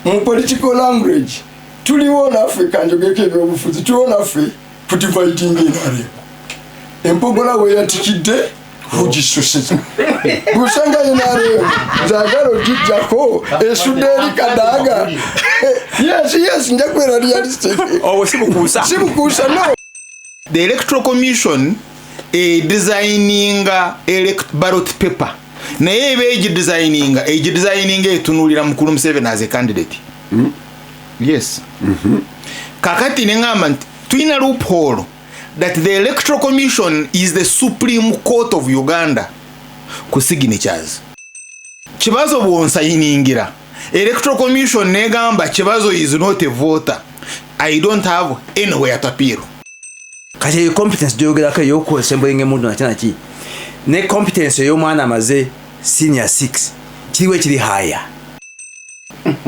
mu political language tuliwo naffe njogeko ebyobufuzi tuliwo naffe kutivayitinga enare empogola we yatikidde kugisoseza gusanga enare njagala ogijjako esudde eri kadaaga yes njakwera realistic sibukuusa no. The Electoral Commission designing ballot paper naye eba egidesigninga etunuulira mukulu Museveni as a candidate. Yes. Kakati neŋŋamba nti tulina loophole that the Electoral Commission is the Supreme Court of Uganda ku signatures. Kibazo bwonsayiningira Electoral Commission negamba Kibazo is not a voter, I don't have anywhere to appeal. Kati competence gyogerako ey'okwesembula ng'emundu nakinaki ne competence ey'omwana amaze senior 6 kiriwo ekiri higher.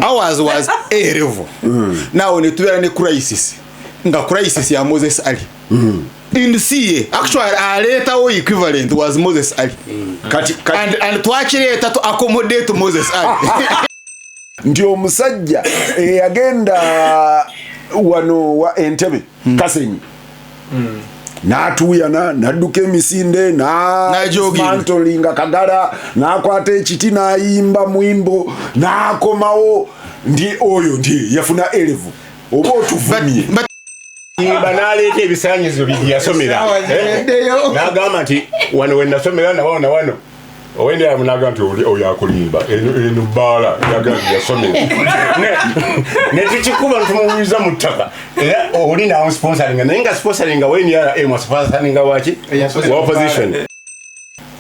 Ours was A level. Now netubeera ne crisis nga crisis ya Moses Ali. In the CA actually our letter equivalent was Moses Ali. And twakireta to accommodate Moses Ali. Ndio omusajja eyagenda wano wa Entebbe Kasenyi n'atuuyana n'adduka emisinde n'ajoginga Kagala n'akwata ekiti n'ayimba mwimbo n'akomawo ndi oyo ndi yafuna elevu oba otuvumye banaleeta ebisaanyizo bidi yasomera n'agamba nti wano wennasomera nawano wano owendera munaga nti oyo akulimba eno bbaala yagamba yasomera netukikuba ntumubuuza mu ttaka era oli nawo sponsoringa naye nga sponsoringa wenra sponsoringa waki wa opposition.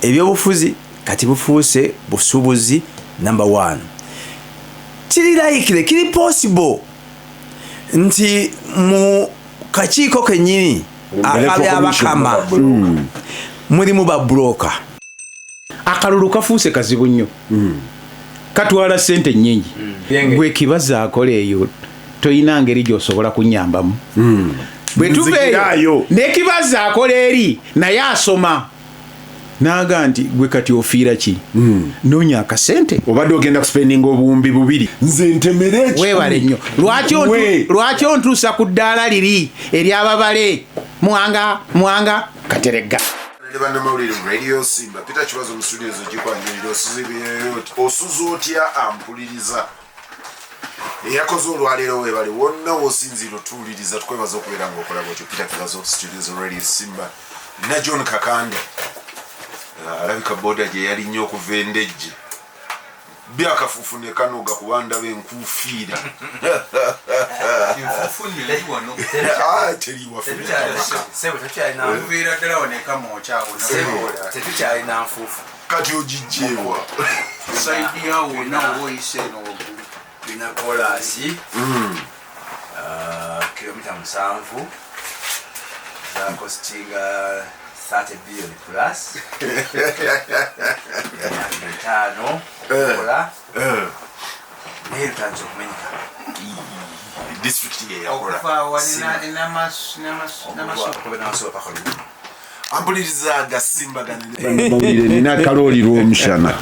Ebyobufuzi kati bufuuse busuubuzi number 1. Kiri kiri possible nti mu kakiiko kennyini akabyabakama mulimu babulooka. Akalulu kafuuse kazibu nnyo. Katwala ssente nnyingi. Gwe Kibazo akola eyo toyina ngeri gy'osobola kunnyambamu. Bwe tuveeyo ne Kibazo akola eri naye asoma n'aga nti gwe kati ofiira ki? Noonya akasente obadde ogenda kuspendinga obuwumbi 2 nze ntemere eki weebale nnyo. Lwaki ontuusa ku ddaala liri ery'ababale Muwanga Kateregga. Bannamawulire Radio Simba Peter Kibazo mu studio z'Kikwanjuliro osuza otya ampuliriza eyakoze olwaleero weebale wonna wosinzira otuwuliriza tukwebaza okubeera ng'okola bwotyo. Peter Kibazo studios Radio Simba na John Kakande alabika boda gye yali nnyo okuva endejje byakafuufu ne kanoga kubanda b'enkuufiira kati ogijjeewa saidia wonna woyise tulina kolasi kilomita 7 zakostinga 30 billion plus tano kola naye lutanza okumenyeka district ye yakola ampuliriza GASIMBAGANE nina Kaloli Rwomushana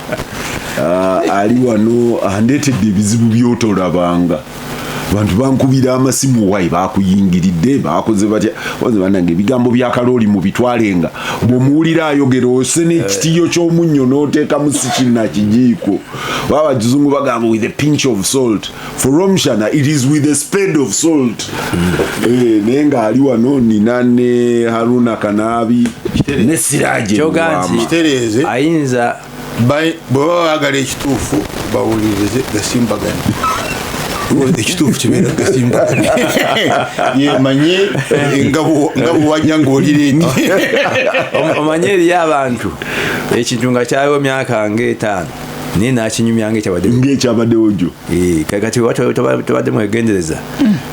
ali wano andeetedde ebizibu by'otolabanga abantu bankubira amasimu wayi bakuyingiridde bakoze batya wanze banange ebigambo bya Kaloli mu bitwalenga bwomuwulira ayogera ose n'ekitiyo ky'omunnyo n'oteeka mu sikina kijiiko baba kizungu bagamba with a pinch of salt. For Rwomushana it is with a spade of salt. Naye nga ali wano nina ne Harunah Kanaabi ne Siraje kitereeze ayinza bw'oba baagala ekituufu bawulirize GASIMBAGANE. Ekituufu kibeera GASIMBAGANE yemanye nga buwajja ng'olira enti omanye eriyo abantu ekintu nga kyaliwo myaka nga5 naye nakinyumya ng'ekyabaddewo gyo kati tobadde mwegendereza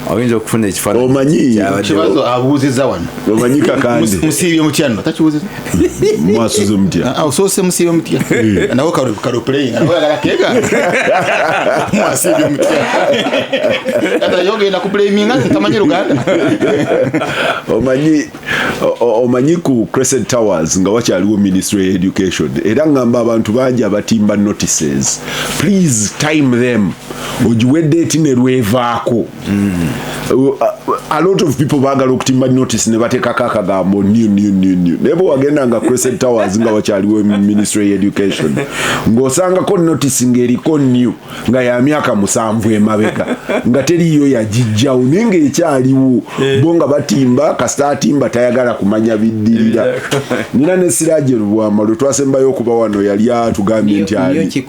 oyinza okufuna ekifaananyi. Omanyi Kibazo abuuzizza wano omanyi Kakande musiibye mutya nno takibuuziza mwasuze mutya osoose musiibye mutya nawo karoplaying nawo yagala keega mwasiibye mutya kata yogenda ku blaminga ntamanyi Luganda. Omanyi omanyi ku Crescent Towers nga wakyaliwo Ministry of Education era ngamba abantu bangi abatimba notices, please time them ogiwedde eti ne lwevaako. A lot of people baagala okutimba notice ne bateekako akagambo new naye bwe wagenda nga Crescent Towers nga wakyaliwo Ministry of Education ng'osangako notice ng'eriko new nga ya myaka 7 emabega nga teriyo yagijjawo naye ng'ekyaliwo bo nga batimba kasita atimba tayagala kumanya biddirira. Nina ne Siraje Lubwama lwe twasembayo okuba wano yali atugambye nti ali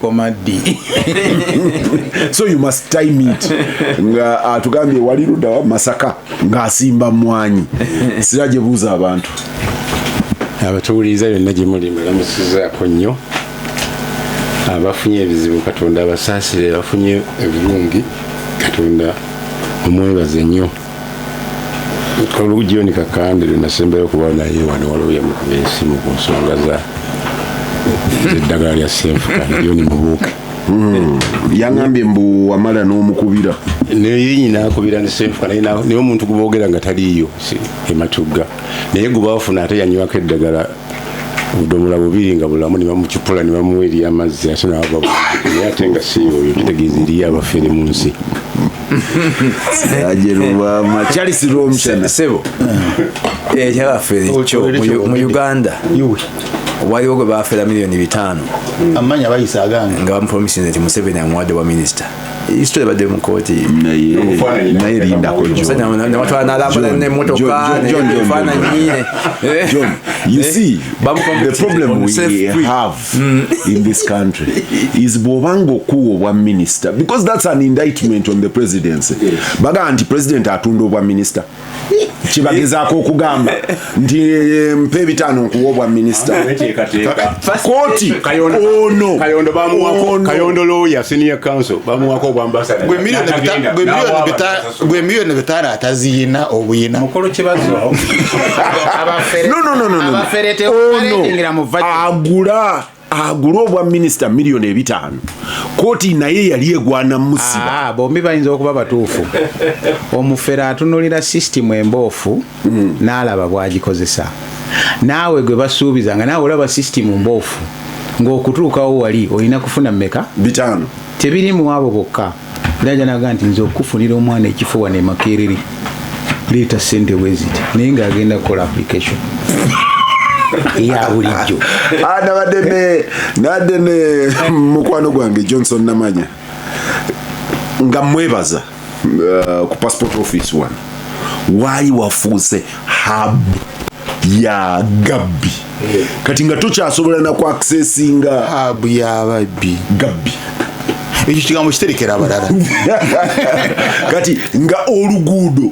so you must time it nga atugambye wali ludda wa Masaka ng'asimba mwanyi. Siraje buuza abantu abatuwuliriza byonna gye muli mulamusizaako nnyo abafunye ebizibu Katonda abasaasire, bafunye ebirungi Katonda omwebaze nnyo. Oluggyoni Kakande lwe nasembayo okuba naye wano waliwo yamukuba esimu ku nsonga z'eddagala lya senfuka John Mubuuke. Yangambye mbu wamala n'omukubira naye nyina akubira ne senfuka naye omuntu guboogera nga taliiyo ematugga naye guba bafuna ate yanywako eddagala obudomola 2 nga bulamu ne bamukipula ne bamuwa eri amazzi ate naye ate nga si oyo kitegeeza eriyo abafere mu nsi. Ajerubama Charles Rwomushana sebo kyabafere ekyo mu Uganda waliwo gwe baafera $5,000,000 amanya bayisa agange nga bamupromisinze nti Museveni amuwadde wa minisita isitole badde mu kooti naye lindako nebatwala n'alambula n'emmotoka nefaananyine. John, you see, the problem we have in this country is bw'obanga okuwa obwa minister, because that's an indictment on the presidency. Baga nti president atunda obwa minister. Kibagezaako okugamba nti mpe 5 nkuwa obwa minister. Kooti ono Kayondo lawyer senior counsel bamuwako obwa ambassador. Gwe milioni 5 ataziyina obuyina. Mukolo Kibazo. Abaferete okulingira mu agula obwa minister $5,000,000. Kooti naye yali egwana musiba. Bombi bayinza okuba batuufu. Omufera atunulira system emboofu n'alaba bwagikozesa. Naawe gwe basuubiza nga naawe olaba system mboofu ng'okutuukawo wali olina kufuna mmeka 5 tebiri mu abo bokka. Ndaja naga nti nze okufunira omwana ekifuwa ne Makerere leeta ssente weziti naye ng'agenda kukola application ya bulijjo. Nadde ne mukwano gwange Johnson Namanya nga mwebaza ku passport office wano waali wafuuse hub ya gabbi kati nga tokyasobola naku accessinga hub ya babbi gabbi ekyo kigambo kiterekera abalala kati nga oluguudo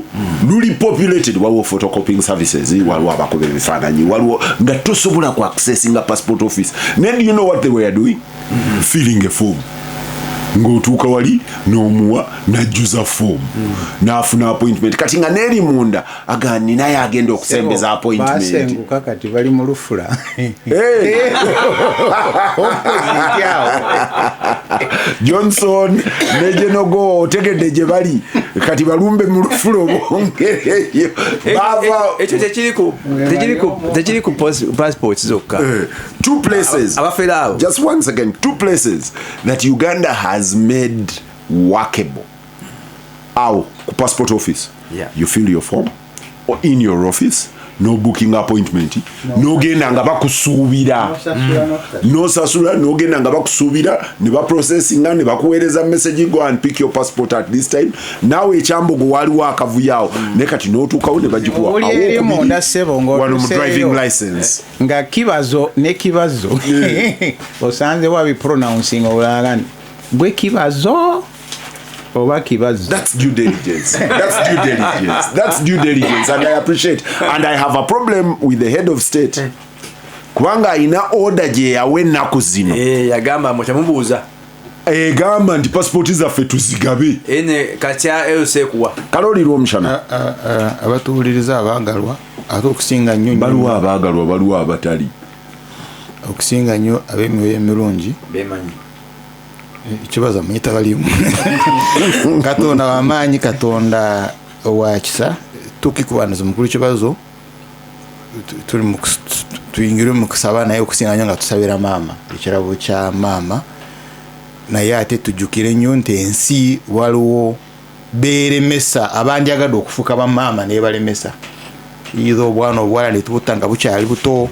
luli populated waliwo photocopying services waliwo abakobe ebifaananyi waliwo nga tosobola ku accessinga passport office. Then do you know what they were doing? Filling a form. Ng'otuuka wali n'omuwa n'ajjuza form n'afuna appointment kati nga n'eri munda agani naye agenda okusembeza appointment. Basenguka kati bali mu lufula. Johnson ne Jenogo otegedde gye bali kati balumbe mu lufula obongereyo ekyo tekiri ku passport zokka. 2 places abafera abo just once again 2 places that Uganda has made workable. Ku passport office, you fill your form or in your office, no booking appointment, no genda nga bakusuubira no sasula, no genda nga bakusuubira ne ba processing ne bakuweereza message go and pick your passport at this time. Nawe ekyambogo waliwo akavuyaawo ne kati n'otuukawo ne bagikuwa wano mu driving license nga Kibazo ne Kibazo osanze wabi pronouncing olala bwe Kibazo oba Kibazo. That's due diligence. That's due diligence and I appreciate. And I have a problem with the head of state. Kubanga ina order gye yawe ennaku zino. Yagamba mukyamubuuza. Gamba nti passport zaffe tuzigabe. Katya elsekuwa. Kaloli Rwomushana. Abatuwuliriza abaagalwa ate okusinga nnyo baliwo abaagalwa baliwo abatali. Okusinga nnyo ab'emyoyo emirungi bemanyi. Kibazo muyita balimu Katonda w'amaanyi, Katonda owa kisa tukikubaniza mukulu Kibazo tuyingire mu kusaba naye okusinga nga tusabira maama ekirabo kya maama naye ate tujjukire nnyo nti ensi waliwo beeremesa abandyagadde okufuuka bamaama naye balemesa izo obwana obuwala netubutta nga bukyali buto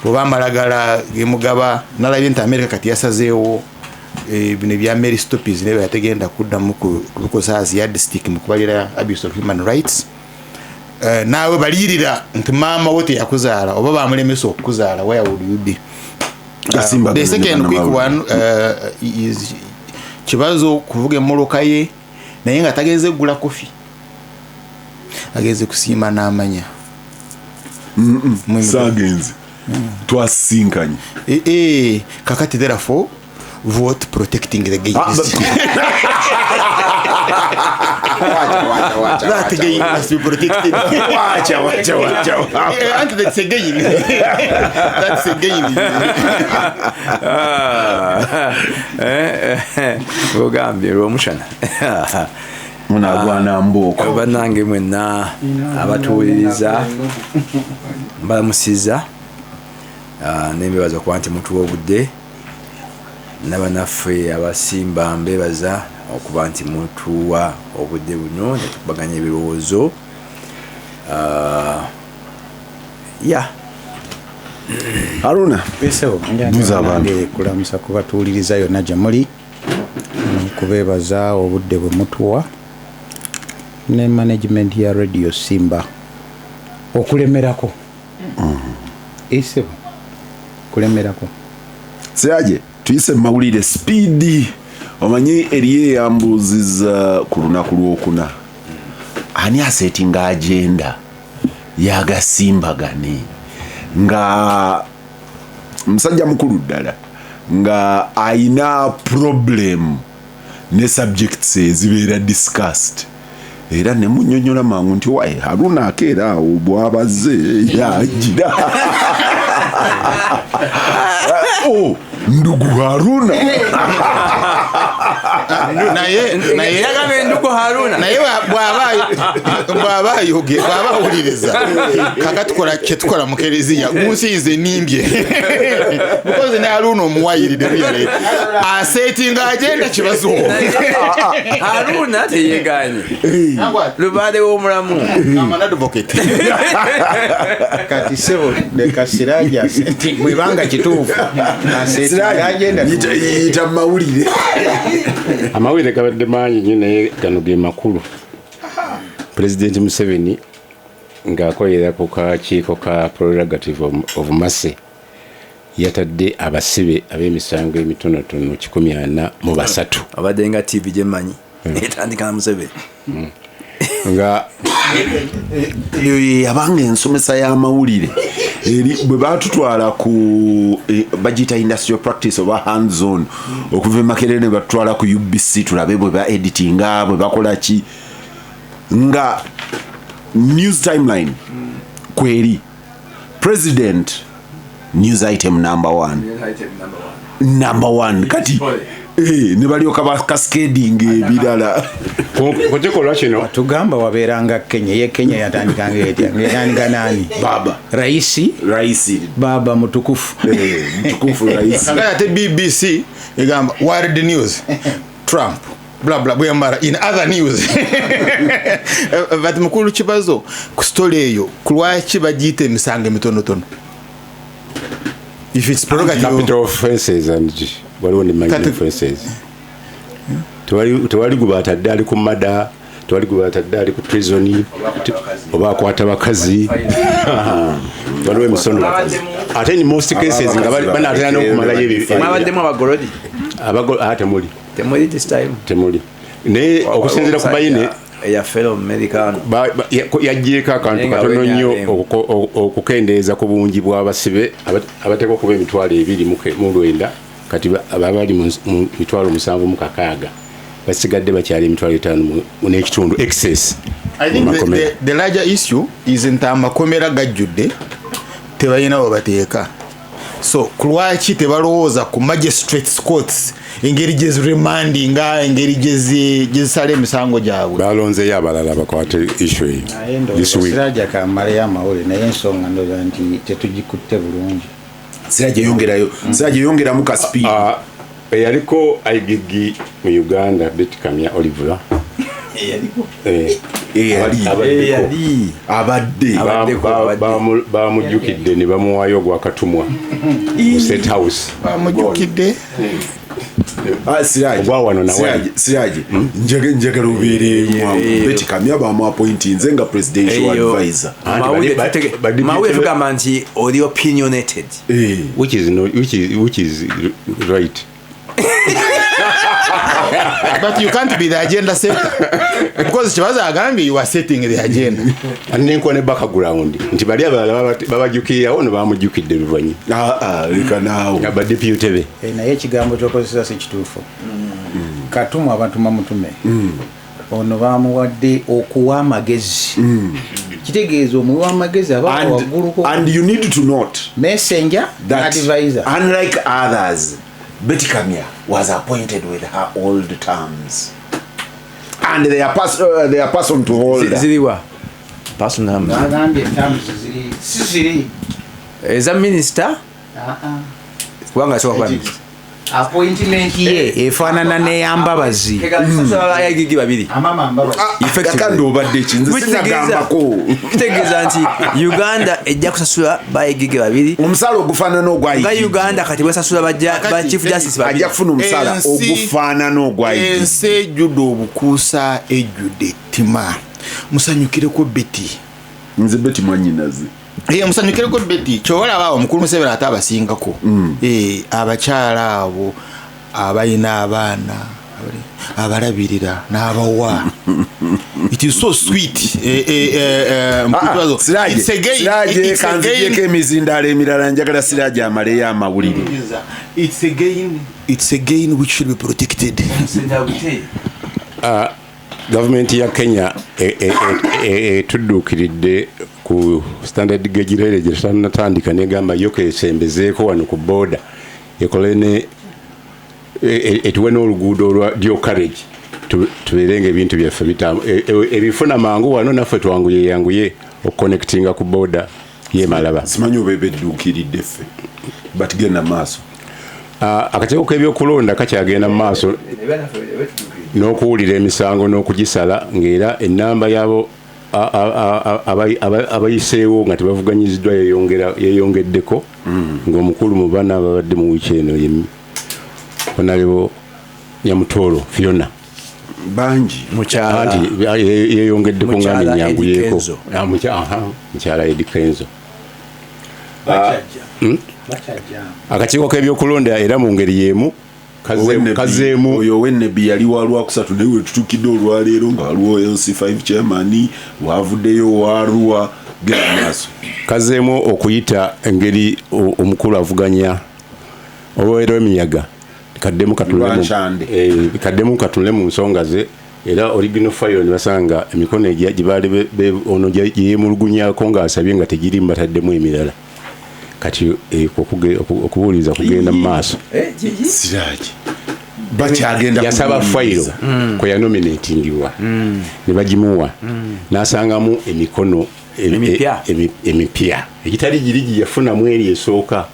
oba amalagala gemugaba nalabye nti America kati yasazeewo bino ebya Mary Stoppers naye yategenda kuddamu kubikozesa as yardstick mu kubalira abuse of human rights. Naawe balirira nti maama wo teyakuzaala oba bamulemesa okukuzaala, where would you be? The second quick one is Kibazo kuvuga emmoloka ye naye nga tagenze kugula kofi, ageze kusiima n'amanya. Sagenze twasinkanye kakati therefore vote protecting the gays. That gay must be protected. Watch. And that's a gay. That's a gay. Bugambye Rwomushana. Munagwana mboko. Banange mwenna abatuwuliriza mbalamusiza nembebaza kuba nti mutuwa obudde n'abannaffe abasimba mbebaza okuba nti mutuwa obudde buno netukubaganya ebirowoozo Harunah kulamusa kubatuwuliriza yonna gye muli, kubeebaza obudde bwe mutuwa ne management ya Radio Simba okulemerako isebo kulemerako seaje tuyise mawulire speedi omanyi eriye yambuziza ku lunaku lwokuna ani asetinga agenda yagasimbagane nga musajja mukulu ddala nga aina problem ne subjects ezibeera discussed era ne munyonyola mangu nti wae Harunah akeera awo bw'abaze yagira ndugu Harunah naye yagambye ndugu Harunah naye bw'aba awuliriza kakatukola kyetukola mu kereziya munsinze nimbye because ne Harunah omuwayiride buyale asetinga agenda Kibazo Harunah teyeganye lubaale w'omulamu advocate kati sebo de kasiraja bwebanga kituufu yita mawulire amawulire gabadde mangi nnyo naye gano ge makulu. President Museveni ng'akolera ku kakiiko ka prerogative of mercy yatadde abasibe ab'emisango emitonotono 143 abadde nga TV gyemanyi etandika na Museveni nga yabanga ensomesa y'amawulire eri bwe batutwala ku bagita industrial practice oba hands on okuva Makerere ne batutwala ku UBC tulabe bwe ba editinga bwe bakola ki nga news timeline kweri president news item number one kati ne balioka ba cascading ebirala kukikolwa kino tugamba wabeeranga Kenya ye Kenya yatandikanga etya yatandika nani baba raisi baba mutukufu raisi ate BBC egamba world news Trump blah blah bwemara in other news but mukulu Kibazo ku story eyo kulwaki bagite emisango emitonotono if it's prerogative capital offenses and waliwo ne minor offenses tewali gubatadde ali ku mada tewali gubatadde ali ku prison oba akwata bakazi waliwo emisono ate in most cases nga banatera n'okumalayo ebyo mwabaddemu abagolodi temuli this time temuli naye okusinziira ku bayine ya fellow American yagyeko akantu katono nnyo okukendeeza ku bungi bw'abasibe abateekwa okuba emitwalo 29 kati abali mu mitwalo 7 basigadde bakyali emitwalo 5 n'ekitundu excess. I think the larger issue is nti amakomera gajjudde tebalina we bateeka, so kulwaki tebalowooza ku magistrates courts engeri gyeziremandinga engeri gyezisala emisango gyabwe balonzeyo abalala bakwate issue this week. Siraja kamaleyo amawulire naye ensonga ndoza nti tetugikutte bulungi. Siraje yongeramu ka speed. Eyaliko aigigi mu Uganda Betty Kamya Oliver. Abadde bamujjukidde ne bamuwaayo gwakatumwa mu State House. bamujjukidde Siraje njagala obeereyo Betty Kamya bamuappointinze nga presidential advisor. Mawulire tugamba nti oli opinionated. Which is right. but you can't be the agenda setter because Kibazo agambye you are setting the agenda. Nenko ne background nti bali abalala babajjukirawo ne bamujjukidde luvanyi. Leka naawo abadeputy be. Naye ekigambo ky'okozesa si kituufu. Katumwa abantu bamutume. Ono bamuwadde okuwa amagezi. Kitegeeza omuwa amagezi aba wagguluko. And you need to note messenger that advisor. Unlike others, Betty Kamya was appointed with her old terms. And they are person to hold. Ziriwa. Person terms. Agambye terms ziri. Is a minister? Kubanga so kwa minister. Appointment ye efaanana n'eyambabazi. Ayagigi babiri. Amama mbabazi. Kakande obadde kinze sinagambako. Kitegeeza nti Uganda ejja kusasula bayigigi babiri. Omusala ogufaanana ogwayigigi. Nga Uganda kati bwesasula ba chief justice babiri. Ajja kufuna omusala ogufaanana ogwayigigi. Ensi ejjudde obukuusa ejjudde ettima. Musanyukireko Betty. Nze Betty mwanyinaze. Musanyukireko Betty kyolaba omukulu Museveni ate abasingako. Abakyala abo abalina abaana abalabirira n'abawa. It is so sweet. Siraje kanzijeko emizindalo emirala njagala Siraje amaleyo amawulire. It's again which should be protected. Government ya Kenya tudduukiridde ku standard gauge railway gyetanatandika negamba yokesembezeeko wano ku border ekole etuwe n'oluguudo olwa dio carriage tubeerenga ebintu byaffe bitamu ebifuna mangu wano naffe twanguye okuconnectinga ku border y'Emalaba. Simanyi oba ebedduukiridde ffe but genda maaso. Akakiiko k'ebyokulonda kakyagenda mu maaso n'okuwulira emisango n'okugisala ng'era ennamba y'abo abayiseewo nga tebavuganyiziddwa yeeyongeddeko ng'omukulu mu bana ababadde mu wiiki eno onalebo Nyamutoolo Fiona bangi mukyala yeeyongeddeko nga menyanguyeeko mukyala Eddie Kenzo. Akakiiko k'ebyokulonda era mu ngeri y'emu kazeemu oyo Wennebi yali wa Lwakusatu naye we tutukidde olwaleero nga waliwo LC5 chairman wavuddeyo Harunah ganaso kazeemu okuyita engeri omukulu avuganya olwero eminyaga kaddemu katunule mu nsonga ze era original file ne basanga emikono gibali ono gyemulugunyako ng'asabye nga tegiri mbataddemu emirala kati okubuuliza kugenda mu maaso. Siraje bakyagenda yasaba fayiro kwe yanominatingibwa ne bagimuwa n'asangamu emikono emipya egitali giri yafunamu eri esooka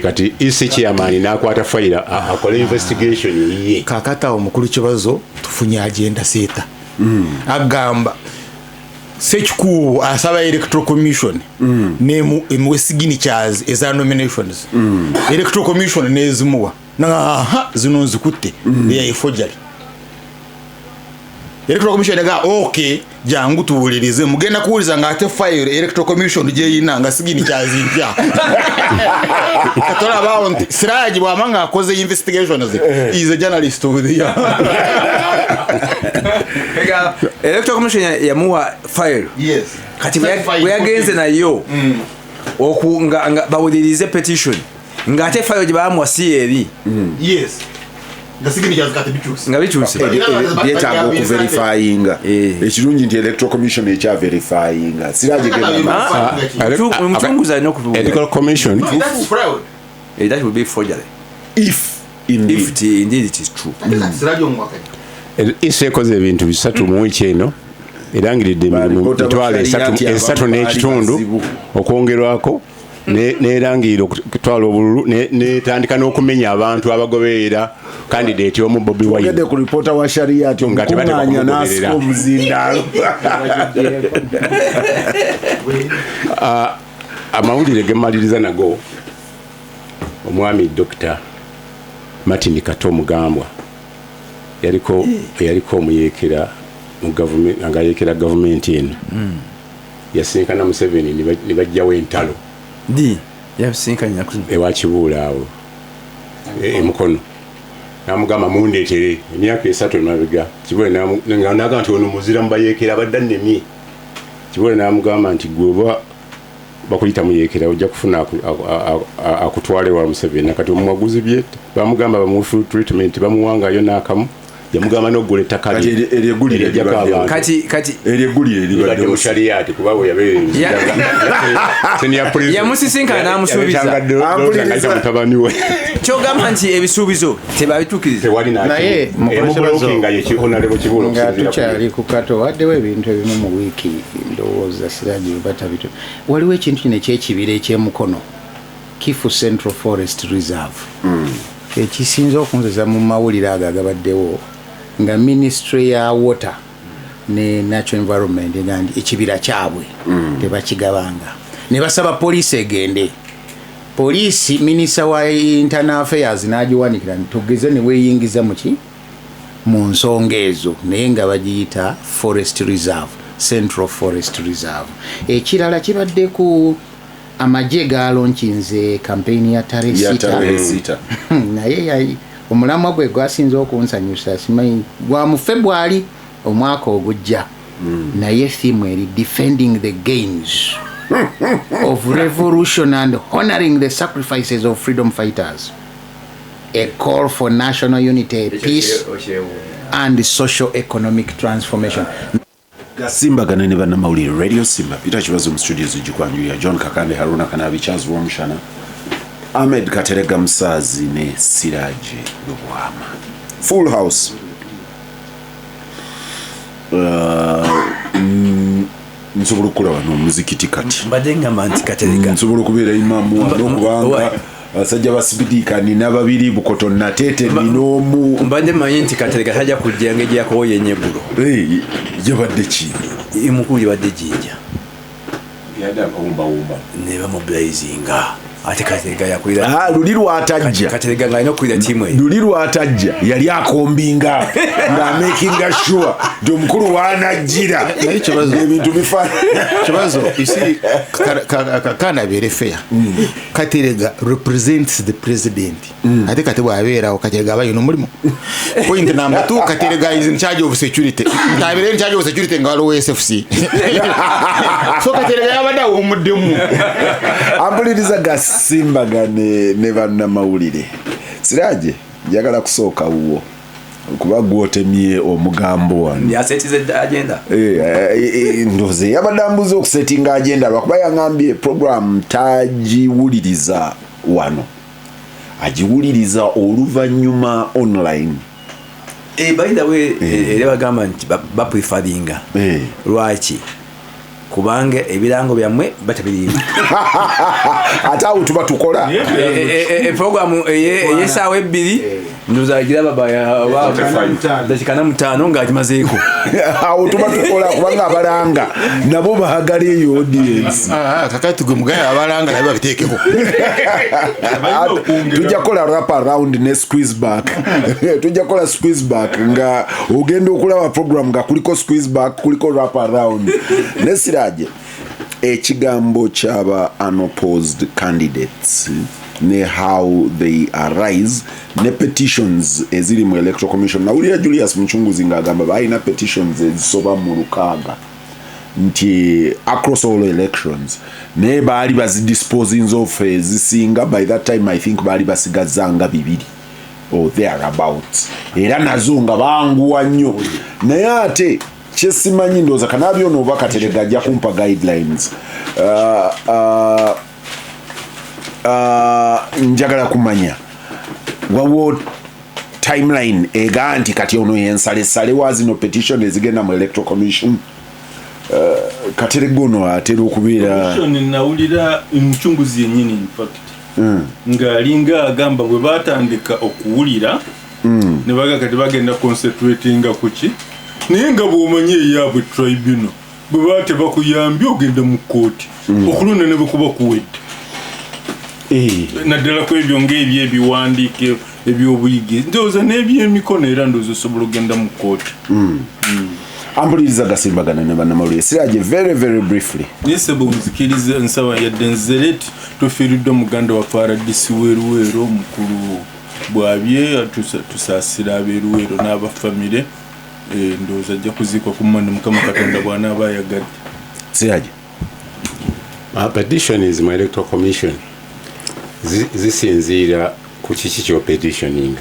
kati isi chairman n'akwata fayiro akole investigation ye kakata omukulu Kibazo tufunye agenda seeta agamba Sekikubo asaba electoral commission emuwe signatures eza nominations electoral commission nezimuwa zino nzikutte ya forgery. Electoral commission daga okay jangu tuwulirize mugenda kuwuliza nga ate file electoral commission gyeyina nga signatures mpya katola bawo Siraje bwamanga akoze investigations is a journalist over there. Electoral commission yamuwa file. Yes. Kati bweyagenze nayo nga bawulirize petition nga ate file gye bamuwa CRE. Yes. nga bikyuse byetaaga okuverifyinga ekirungi nti electoral commission ekyaverifyinga Siraje omuchunguzi alina electoral commission that will be forgery. if indeed it is true. isi ekoze ebintu bisatu mu wiiki eno erangiridde emirimu mitwalo 3 n'ekitundu okwongerwako nerangirira okutwala obululu netandika n'okumenya abantu abagoberera candidate omu Bobi Wine ogende ku reporter wa sharia ati omukuŋŋaanya n'asika omuzindaalo amawulire gemaliriza nago omwami Dr. Martin Kato Mugambwa yaliko omuyekera mu government nga yekera government eno yasinkana Museveni ne bajjawo entalo ndi yasinkanya kuno ewa Kibuula awo emukono namugamba mundeetere emyaka 3 emabega Kibuula naga nti ono muzira mubayekera badda nnemye Kibuula namugamba nti gwe bakuyita muyekera ojja kufuna akutwale wa Museveni kati omwaguzi bye bamugamba bamufu treatment bamuwangayo n'akamu yamugamba n'oggula ettaka kati eryegulire libadde mu shariati kuba bwe yabeera yamusisinkana n'amusuubiza mutabani we kyogamba nti ebisuubizo tebabituukiriza naye nga tukyali ku Kato waddewo ebintu ebimu mu wiiki ndowooza siraji batabitu waliwo ekintu kino ekyekibira ekyemukono Kifu Central Forest Reserve ekisinza okunzeza mu mawulire ago agabaddewo nga ministry ya water ne natural environment egandi ekibira kyabwe tebakigabanga ne basaba poliisi egende poliisi minisita wa internal affairs n'agiwanikira tugeze ne weeyingiza mu nsonga ezo naye nga bagiyita forest reserve Central Forest Reserve ekirala kibadde ku amagye galonkinze campaign ya Taresita naye omulamwa gwe gwasinze okunsanyusa simanyi gwa mu February omwaka ogujja naye theme eri defending the gains of revolution and honoring the sacrifices of freedom fighters, a call for national unity, peace and socio-economic transformation. Gasimbagane ne bannamawulire Radio Simba Peter Kibazo mu studios ejikwanjulira John Kakande Harunah Kanaabi Rwomushana Ahmed Kateregga Musaaze ne Siraje Lubwama full house nsobola okulaba n'omuzikiti kati mbadde ngamba nti Kateregga nsobola okubeera imamu n'okubanga basajja basibidiikani n'ababiri bukoto natete n'omu mbadde manyi nti Kateregga tajja kujja ng'ejja yakowo yennyeggulo yabadde ki emukulu yabadde jinja yadde akawumbawumba ne bamobilizinga ate Kateregga yakulira luli lwatajja Kateregga ng'alina okukulira tiimu eyo luli lwatajja yali akombinga ng'amakinga sure nti omukulu waanajjira ebintu Kibazo isi Kanaabi fair Kateregga represents the president ate kati bwabeerawo Kateregga aba yino mulimu point number 2 Kateregga is in charge of security ntabere in charge of security nga waliwo SFC so Kateregga yabadde awumuddemu ampuliriza Gasimbagane ne bannamawulire Siraje njagala kusooka wuwo kuba gwotemye omugambo wano yasetize agenda ndoze yabadde ambuza okusetinga agenda lwakuba yaŋambye program tagiwuliriza wano agiwuliriza oluvannyuma online by the way era bagamba nti baprefaringa lwaki kubanga ebirango byammwe batabirimu ate awo tuba tukola programu ey'essaawa 2 ndozagira dakika 5 ng'agimazeeko awo tuba tukola kubanga abalanga nabo baagala eyo audience kakati gwe mugaya abalanga nabo babiteekeko tujja kola rap around ne squeeze back tujja kola squeeze back nga ogenda okulaba program nga kuliko squeeze back kuliko rap around ne Siraje ekigambo kyaba unopposed candidates ne how they arise ne petitions eziri mu electoral commission nawulira Julius Muchunguzi ng'agamba balina petitions ezisoba mu 6 nti across all elections ne baali bazidisposing of ezisinga by that time I think baali basigazanga 2 or thereabouts era nazo nga banguwa nnyo naye ate kyesimanyi ndowooza Kanaabi ono oba Kateregga ajja kumpa guidelines njagala kumanya wawo timeline ega nti kati ono yensalesale wa zino petition ezigenda mu electoral commission. Kateregga ono atera okubeera nawulira omucunguzi yennyini infact ng'alinga agamba bwe batandika okuwulira ne baga kati bagenda concentratinga ku ki naye nga bw'omanye eyaabwe tribunal bwe baate bakuyambye ogenda mu kooti okulonda ne bwekuba kuwedde naddala ku ebyo ng'ebyo ebiwandiike ebyobuyigi ndowooza n'ebyemikono era ndowooza osobola ogenda mu kooti. Ampuliriza Gasimbagane ne bannamawulire Siraje very briefly. Yes, buzikiriza nsaba yadde nzereti tofiiridde omuganda wa paradisi weruwero omukulu bwabye tusaasira abeeruwero n'abafamire ndowooza ajja kuziikwa ku mmande Mukama Katonda bw'anaaba ayagadde. Siraje petitions mu electoral commission zisinziira ku kiki kyo petitioninga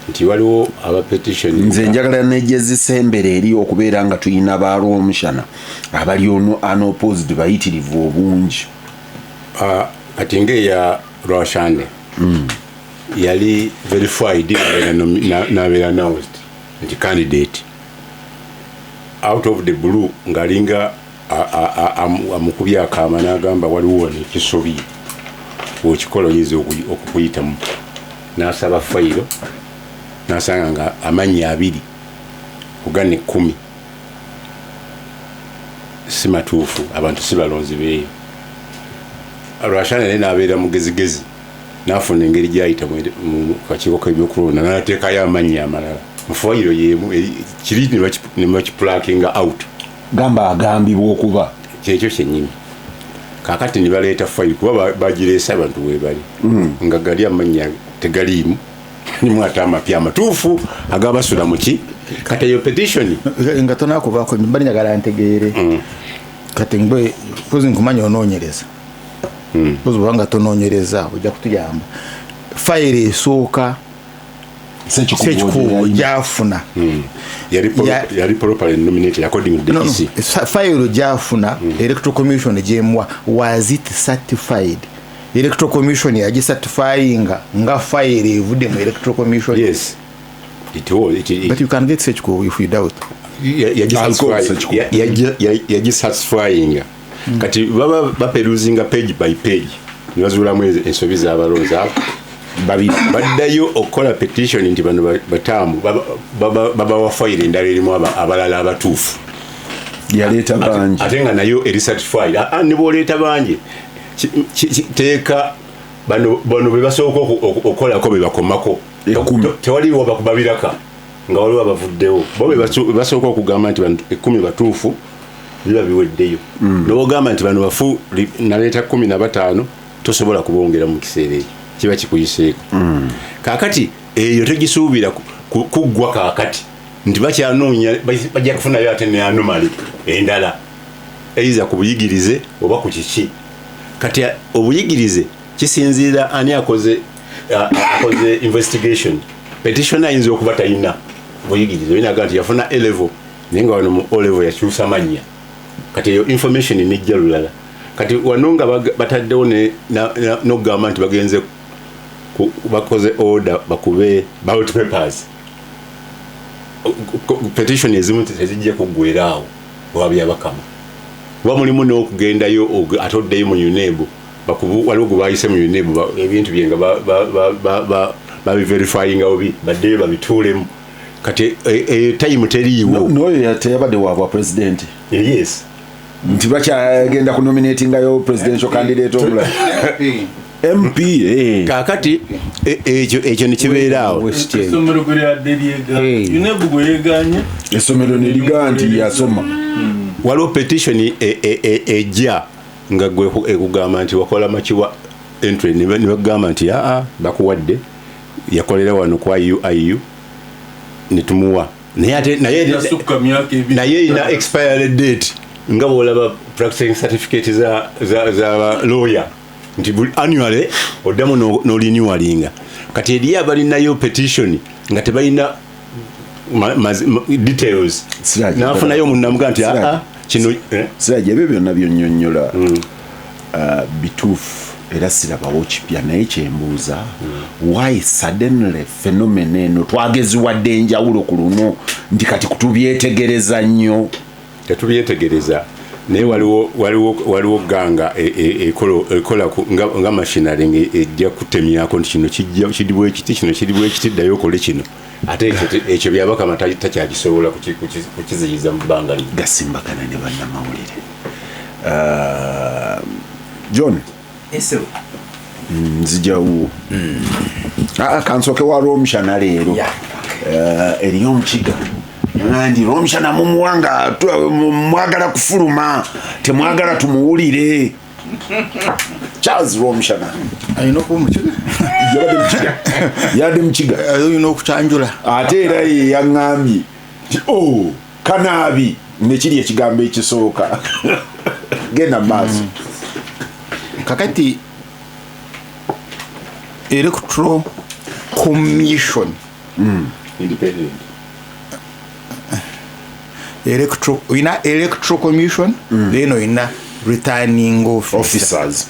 nti waliwo abapetitioning nze njagala nejje zisembere eri okubeera nga tuyina Rwomushana abali ono unopposed bayitirivu obungi kati ng'eya Rwashande yali verified n'abeera announced nti candidate out of the blue ng'alinga amukubye akaama n'agamba waliwo n'ekisobi bw'okikola oyinza okukuyitamu n'asaba fayiro nasanga nga amannya 2 kugane 10 si matuufu abantu si balonzi beeyo. Rwashana naye n'abeera mugezigezi n'afuna engeri gy'ayita mu kakiiko k'ebyokulonda n'ateekayo amannya amalala mu fayiro yeemu kiri ne bakipulakinga out gamba agambibwa okuba kyekyo kyennyini kaakati ne baleeta fayiro kuba bagireesa abantu weebali nga gali amannya tegaliimu nimu ate amapya amatuufu agabasula muki kati eyo petition nga tonakubaako mbali njagala ntegeere kati ngwe pozi nkumanya onoonyereza pozi bwanga tonoonyereza ojja kutuyamba fayiro esooka sekikubo gyafuna yali properly nominated according to the EC. Fayiro gyafuna electoral commission gyemwa was it certified? Electoral commission yaji certifying nga fayiro evudde mu electoral commission. Yes, it was. But you can get such if you doubt. Yaji satisfying kati baba baperuzinga page by page nibazuulamu ensobi z'abalonzi baddayo okukola petition nti bano bataamu baba wa fayiro endala erimu abalala abatuufu yaleeta bangi ate nga nayo eri certified ne bw'oleeta bangi teeka bano be basooka okukolako be bakomako tewaliwo bakubabiraka nga waliwo abavuddewo bo be basooka okugamba nti 10 batuufu biba biweddeyo nobogamba nti bano bafu naleeta 15 tosobola kubongera mu kiseera ekyo kiba kikuyiseeko kaakati eyo tegisuubira kuggwa kaakati nti bakyanoonya bajja kufunayo ate ne anomaly endala eiza ku buyigirize oba ku kiki kati obuyigirize kisinziira ani akoze investigation petition ayinza okuba talina buyigirize oyinaga nti yafuna A level naye nga wano mu O level yakyusa mannya kati eyo information nejja lulala kati wano nga bataddewo n'okugamba nti bagenze bakoze order bakube ballot papers petition ezimu tezijja kuggweeraawo wabyabakama kuba mulimu n'okugendayo ate oddeyo mu UNEB waliwo gwe bayise mu UNEB ebintu byenga babiverifyinga obi baddeyo babituulemu kati time teriiwo noyo teyabadde waabwa president. Yes, nti bakyagenda kunominatingayo presidential candidate omulala MP kaakati ekyo nekibeeraawo essomero gwe lyadde UNEB gwe yeeganye essomero nerigaa nti yasoma waliwo petition ejja nga gwe ekugamba nti wakola makiwa entry ne bagamba nti bakuwadde yakolera wano kwa UIU netumuwa naye ina expiry date nga bwolaba practicing certificate za lawyer nti annually oddamu n'olinewallinga kati eriyo abalinayo petition nga tebalina details nafunayo munnamuga nti kino Siraje ebyo byonna byonnyonnyola bituufu era sirabawo kipya naye kyembuuza why suddenly phenomenon eno twageziwadde enjawulo ku luno nti kati kutubyetegereza nnyo tetubyetegereza naye waliwo ganga ekola nga machinery ejja kutemyako nti kino kidibwa ekiti kino kidibwa ekiti ddayo okole kino ate ekyo byabakama takyakisobola kukiziyiza mu bbanga lino. Gasimbagana ne bannamawulire John nzijawo kansooke wa Rwomushana leero eriyo omukiga ndi Rwomushana mu Muwanga mwagala kufuluma temwagala tumuwulire Charles Rwomushana ayina okuba omukiga yadde mukiga ayina okucanjula ate era ye yaŋŋambye Kanaabi nekiri ekigambo ekisooka genda maaso kakati electoral commission Independent. electoral commission then oyina returning officers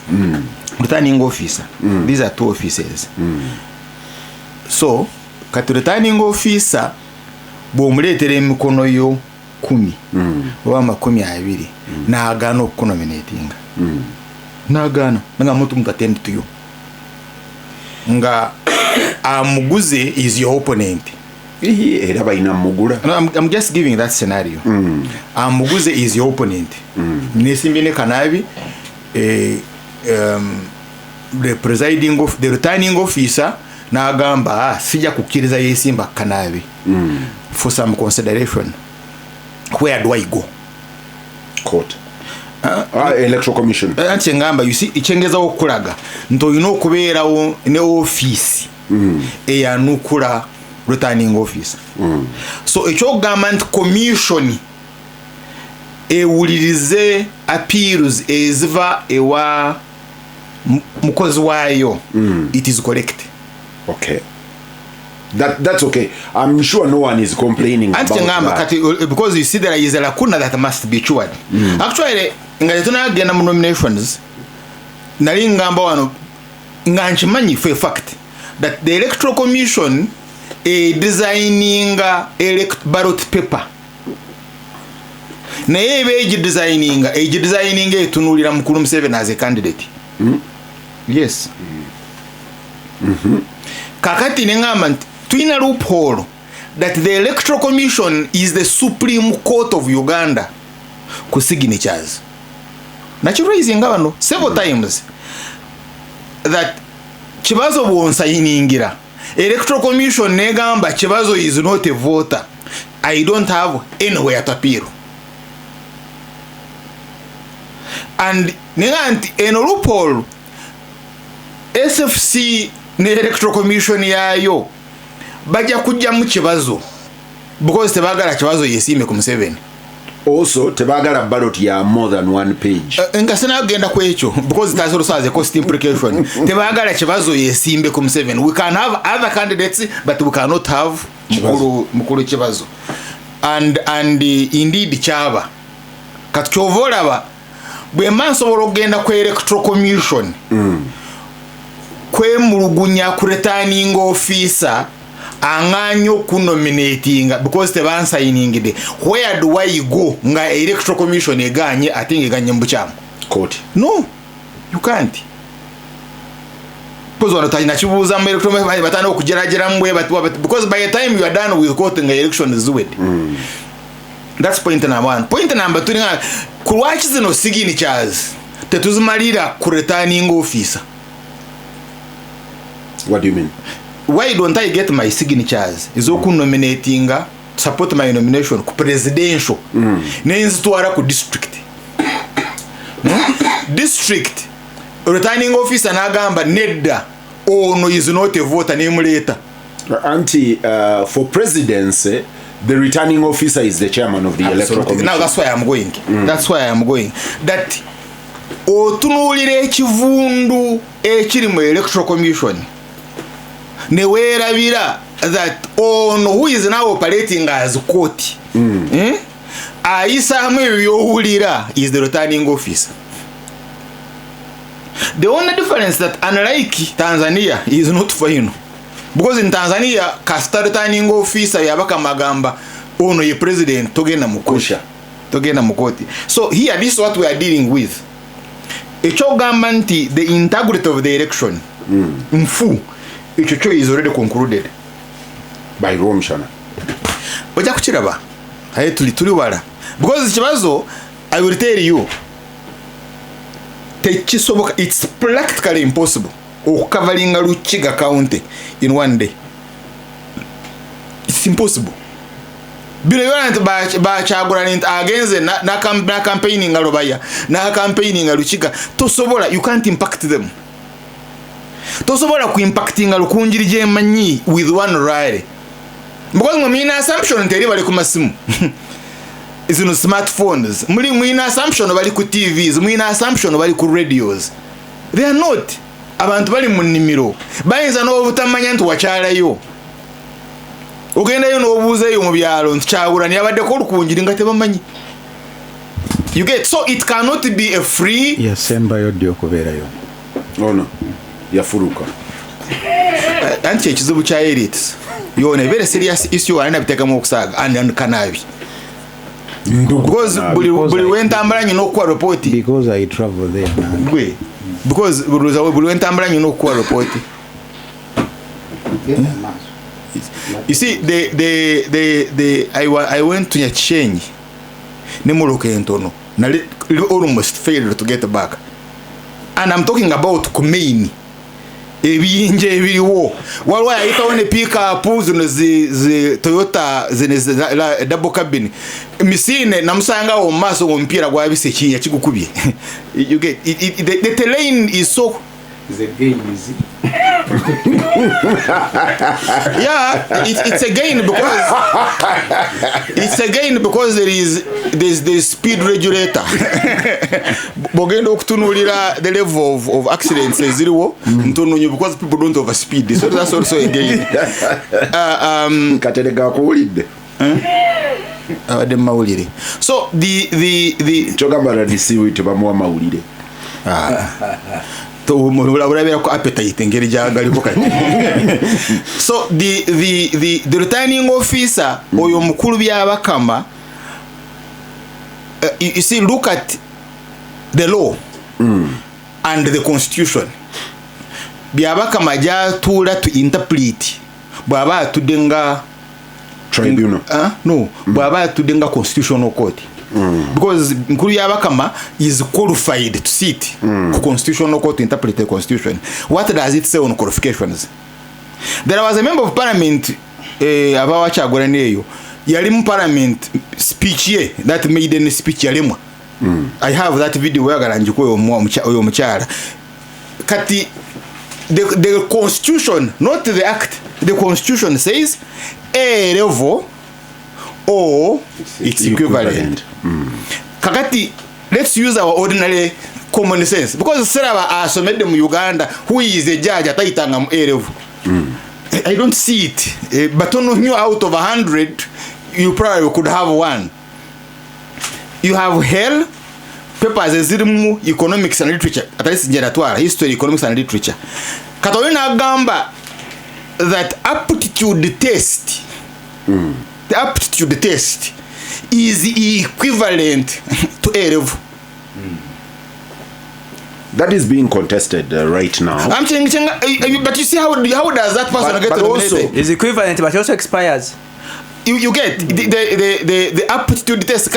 returning officer these are two officers so kati returning officer bw'omuleetera emikono yo 10 oba 20 n'agaana okunominatinga n'agaana nga muntu mutatendi tuyo nga amuguze is your opponent era balina mugula. I'm just giving that scenario. Amuguze is your opponent. Nesimbye ne Kanaabi the presiding of the returning officer n'agamba sijja kukkiriza yesimba Kanaabi for some consideration. Where do I go? Court. Electoral commission. Anti ngamba you see ichengeza okulaga nto oyina okubeerawo ne office eyanukula returning officer. So ekyogamba nti commission ewulirize appeals eziva ewa mukozi waayo it is correct. Okay. That's okay. I'm sure no one is complaining about that. Because you see there is a lacuna that must be cured. Actually, nga tunagenda mu nominations nali ngamba wano nga nkimanyi for a fact that the electoral commission designing ballot paper naye ebe designing etunulira mukulu Museveni as a candidate. Yes. Kakati nengamba nti tuyina loophole that the electoral commission is the supreme court of Uganda ku signatures. Nachiraising wano several times that Kibazo bwonsayiningira electoral commission negamba Kibazo is not a voter, I don't have anywhere to appeal. And nenganti eno loophole SFC ne electoral commission yayo bajja kujja mu Kibazo because tebagala Kibazo yesime ku Museveni. Also tebagala ballot ya more than one page. Nga sena agenda ku ekyo because it has also has a cost implication. Tebagala Kibazo yesimbe ku Museveni. We can have other candidates but we cannot have mukulu Kibazo. And indeed kyaba kati kyovolaba bwe mansobola ogenda ku electoral commission kwemulugunya ku returning officer anganyo kunominatinga because tebansainingide. Where do I go nga electoral commission eganye atinge ganye mbuchamu court? No, you can't. Because one time nachibuza mu electoral commission batana okugeragera mbwe because by the time you are done with court nga election is wet. That's point number 1. Point number 2 nga kulwachi zino signatures tetuzimalira ku returning officer. What do you mean? Why don't I get my signatures? Is nominating support my nomination ku presidential. Nenzitwara ku district. District returning officer nagamba nedda ono is not a voter nemuleta. For presidency the returning officer is the chairman of the electoral commission. Now that's why I'm going. That's why I'm going. That otunulire ekivundu ekiri mu electoral commission newerabira that on who is now operating as court ayisamu ebyowulira is the returning officer. The only difference that unlike Tanzania is not final. Because in Tanzania, kasita returning officer yabaka magamba ono ye president togenda mukoti. So here this is what we are dealing with. Echogamba nti the integrity of the election mfu echo is already concluded by Rwomushana. Oja kuchiraba aye tuli wala because Kibazo, I will tell you, it's practically impossible covering Luchiga County in one day. It's impossible. Biliyona bachagura against na campaigning alobaya na campaigning Luchiga tosobola, you can't impact them. Tosobola ku impacting alukunjirije manyi with one ride. Because mwina assumption nteri bali ku masimu. Izino smartphones. Mwina assumption bali ku TVs, mwina assumption bali ku radios. They are not. Abantu bali mu nimiro. Bayinza no butamanya nti wakyalayo. Ugenda yo no buuzeyo mu byalo ntikyabula ni abadde ko lukunjiri nga tebamanyi. You get, so it cannot be a free. Yasembayo ddyo okubeerayo. Oh no. Yafuruka. Anti ekizibu kya elites. Yone very serious issue alina bitekamu okusaga and Kanaabi. Because buli wentambala nyino okuwa report. Because I travel there. Gwe. Because buli wentambala nyino okuwa report. You see, I went to Nyachenyi. Nemuluka entono. Na almost failed to get back. And I'm talking about Kumeini. Ebiyinje ebiriwo. Walwa yayita one pick up zino zi Toyota zine double cabin. Misine namusanga wo maso ngo mpira gwa bisekinya kigukubye. You get the terrain is so the game is yeah, it's again because there's speed regulator. Bogenda okutunulira the level of accidents ziriwo ntononyo because people don't overspeed. So that's also again. Kateregga kuwulidde. Abadde mawulire. So the chogamba disiwe tebamuwa mawulire. So the returning officer oyo mukulu byabakama, you see, look at the law and the constitution. Byabakama jatula to interpret bwaba tudenga tribunal. No, bwaba tudenga constitutional court. Because mkuru yabakama is qualified to sit constitutional court to interpret the constitution. What does it say on qualifications? There was a member of parliament abawachagura neyo yali mu parliament speech ye that made any speech yalimwa. I have that video where garanjiko oyo mukyala kati the constitution, not the act, the constitution says A level or its equivalent. Kakati, let's use our ordinary common sense, because Sarah asomedde mu Uganda who is a judge atayitanga mu A level. I don't see it. But on you out of 100, you probably could have one. You have hell papers ezirimu economics and literature, at least njeratwara history, economics and literature. Katolina gamba that aptitude test, the aptitude test is equivalent to A level. That is being contested right now. I'm saying, but you see how does that person get nominated? Is equivalent, but also expires. You get the aptitude test.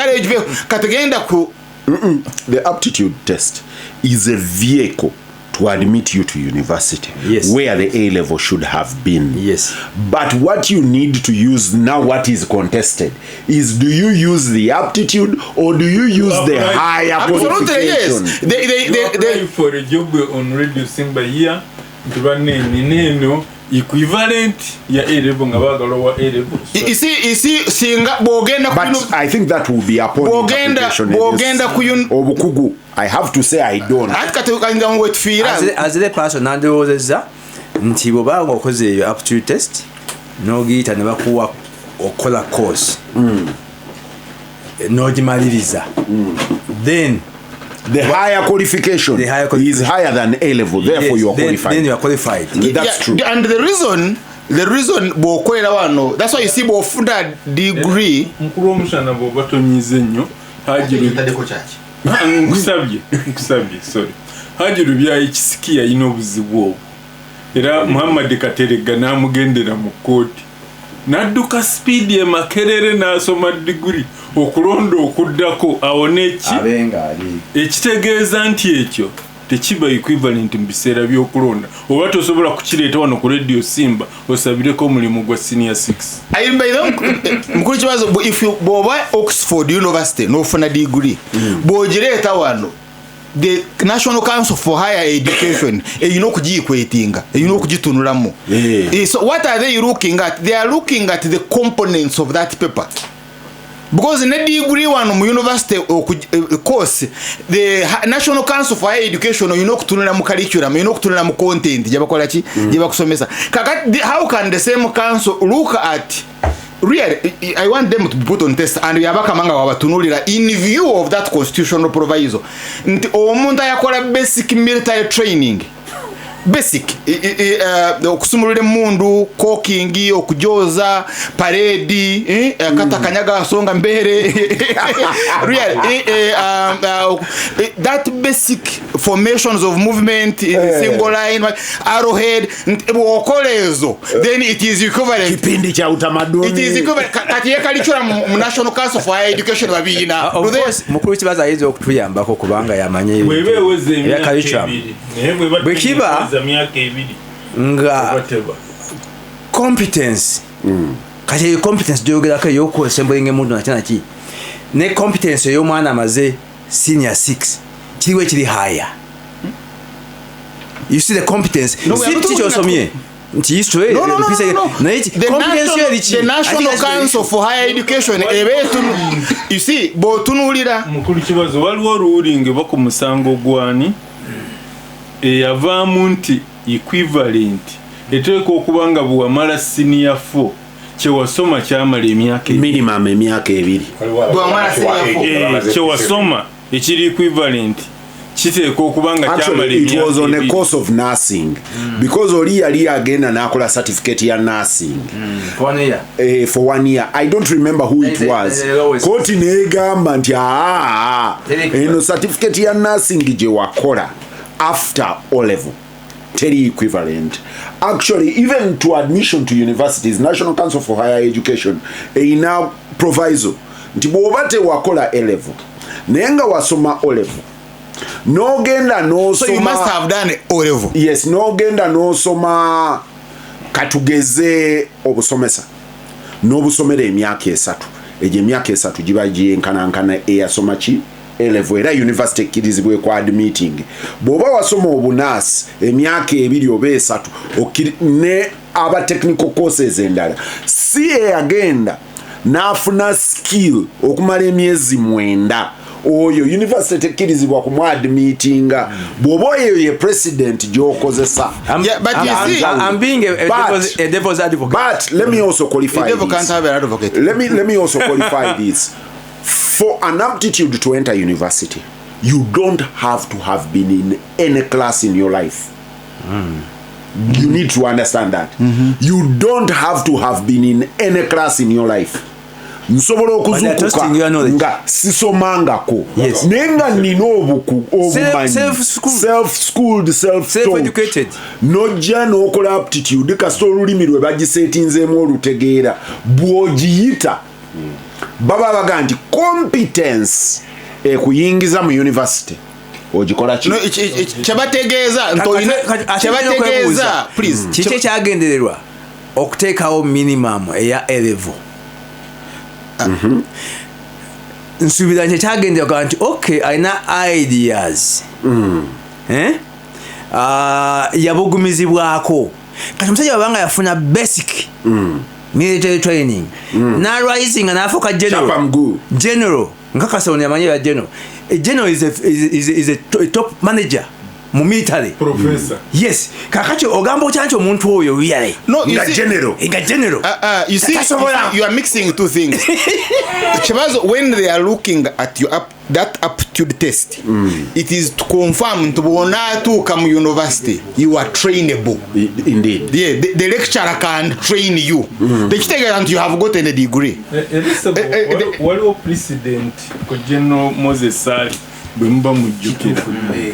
The aptitude test is a vehicle to admit you to university, yes, where the A level should have been. Yes. But what you need to use now, what is contested, is do you use the aptitude or do you use the higher qualification? Yes. They for a job on reducing by year to run in equivalent ya A level ngabagalo A level. You see singa bogenda. But I think that will be upon bogenda kuyun obukugu. I have to say I don't. As the person nandowoozezza nti bw'oba ng'okoze eyo aptitude test n'ogiyita ne bakuwa okola course n'ogimaliriza, then The higher qualification is higher than A level, therefore you are qualified. Then you are qualified. That's true. And the reason bokolera wano, that's why you see bofunda degree. Mukuru omushana bobatonyize nnyo hajiru nkusabye sorry hajiru bya ikisikia ino buzibu obwo era Muhammad Kateregga namugendera mu kooti nadduka speed ye makerere nasoma degree okulondo okuddako awoneki abenga ali ekitegeeza nti ekyo tekiba equivalent mu biseera by'okulonda oba tosobola kukireeta wano ku radio Simba osabireko omulimu gwa senior 6 mukuru Kibazo if you boba Oxford University nofuna degree bogireeta wano the National Council for Higher Education kugikwetinga kugitunulamu. So what are they looking at? They are looking at the components of that paper. Because in a degree one university course, the National Council for Higher Education kutunula mu curriculum, kutunula mu content jabakola ki jabakusomesa. How can the same council look at really, I want them to be put on test and yabakamanga wabatunulira in view of that constitutional proviso. Nti omuntu yakola basic military training. Basic okusumulira mundu cooking okujoza parade kata kanyaga songa mbere really that basic formations of movement in single line arrowhead okolezo then it is equivalent kipindi cha utamaduni it is equivalent kati yakalichura mu National Council for Higher Education babina mukuru Kibazo ayizo okutuyambako kubanga yamanye bwekiba nga competence kati competence jogerako yokwesemblinga mundu nakina ki ne competence y'omwana amaze senior 6 kiriwe kiri higher. You see the competence si kyosomye nti history no. The National Council for Higher Education you see botunulira mukuru Kibazo waliwo ruling bako musango gwani yavaamu nti equivalent eteeka okubanga bwamala senior 4 kyewasoma kyamala emyaka minimum emyaka 2 kyewasoma ekiri equivalent kiteeka okubanga kyamala it was on a course of nursing because oli yali agenda n'akola certificate ya nursing for 1 year. For 1 year I don't remember who it was koti negamba nti eno certificate ya nursing gye wakola after O level teri equivalent. Actually even to admission to universities National Council for Higher Education ina proviso nti bw'obate wakola A level naye nga wasoma O level nogenda nosoma. So you must have done O level. Yes, nogenda nosoma katugeze obusomesa n'obusomera emyaka 3 egyo emyaka 3 giba gyenkanankana eyasoma ki A level era university ekkirizibwe kwa admitting bw'oba wasoma obunasi emyaka 2 oba 3 ne aba technical courses endala si agenda n'afuna skill okumala emyezi 9 oyo university tekkirizibwa kumwadmitinga bw'oba eyo ye president gy'okozesa. But you see, I'm being a devil's advocate. But let me also qualify the devil can't have an advocate. Let me also qualify this. For an aptitude to enter university, you don't have to have been in any class in your life. You need to understand that. You don't have to have been in any class in your life. Nsobola okuzukuka nga sisomangako nenga nina obuku obumanyi self-schooled self-educated nojja n'okola aptitude kasita olulimi lwe bagisetinzeemu olutegeera bw'ogiyita baba baga nti competence ekuyingiza mu university ogikola ki kyebategeeza please kiki ekyagendererwa okuteekawo minimum eya A level. Nsuubira nti kyagenderwa nti okay alina ideas yabugumizibwako kati omusajja wabanga yafuna basic military training n'arising n'afuuka general nkakasa ono yamanyi ya general is a top manager mu military professor yes kakati ogamba okyanti omuntu oyo really No, you nga see- general You see, you are mixing two things. Kibazo, when they are looking at you that aptitude test, it is to confirm to bona to come university you are trainable. Indeed. Yeah, the lecturer can train you. The extent you have gotten a degree. waliwo president ku General Moses Sali bwe muba mujjukira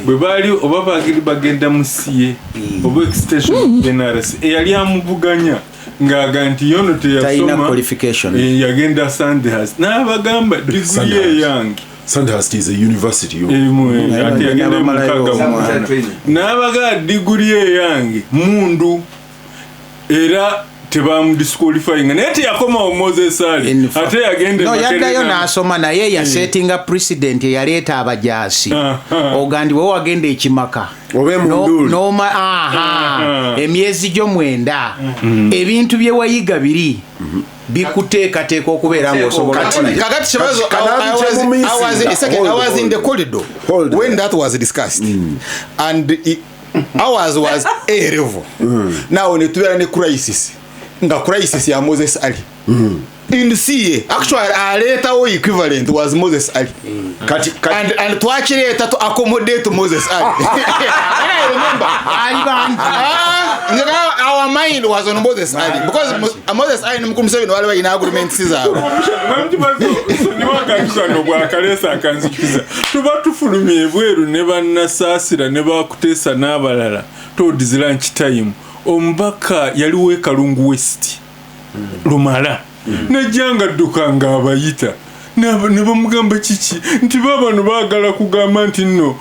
bwe baali oba bagenda mu CA oba extension NRC eyali amuvuganya ng'aga nti yono Talina teyasoma qualification. yagenda Sandhurst n'abagamba degree eyange Sandhurst is a university. ate yagenda mukaaga mwana n'abaga degree eyange mundu era tebamudisqualifying naye teyakomawo Moses Ali ate yagenda no yaddayo n'asoma naye yasetinga president eyaleeta abajaasi ogandi bwe wagenda ekimaka Obe munduli. emyezi gyo 9 ebintu bye wayiga biri bikuteekateeka okubeera ng'osobola Kakati Kibazo, I was in the corridor when that was discussed, and ours was A level. Now when it was a crisis, crisis ya Moses Ali. In the CA, actually, our later equivalent was Moses Ali. And to actually to accommodate Moses Ali. I remember. Our mind was on Moses Ali because Moses Ali Musaaze wale in agreement zabo. tuba tufulumye ebweru ne bannasaasira ne bakuteesa n'abalala towards lunch time omubaka yaliwo Kalungu West Lumala nejjanga dduka ng'abayita ne bamugamba kiki nti babano baagala kugamba nti nno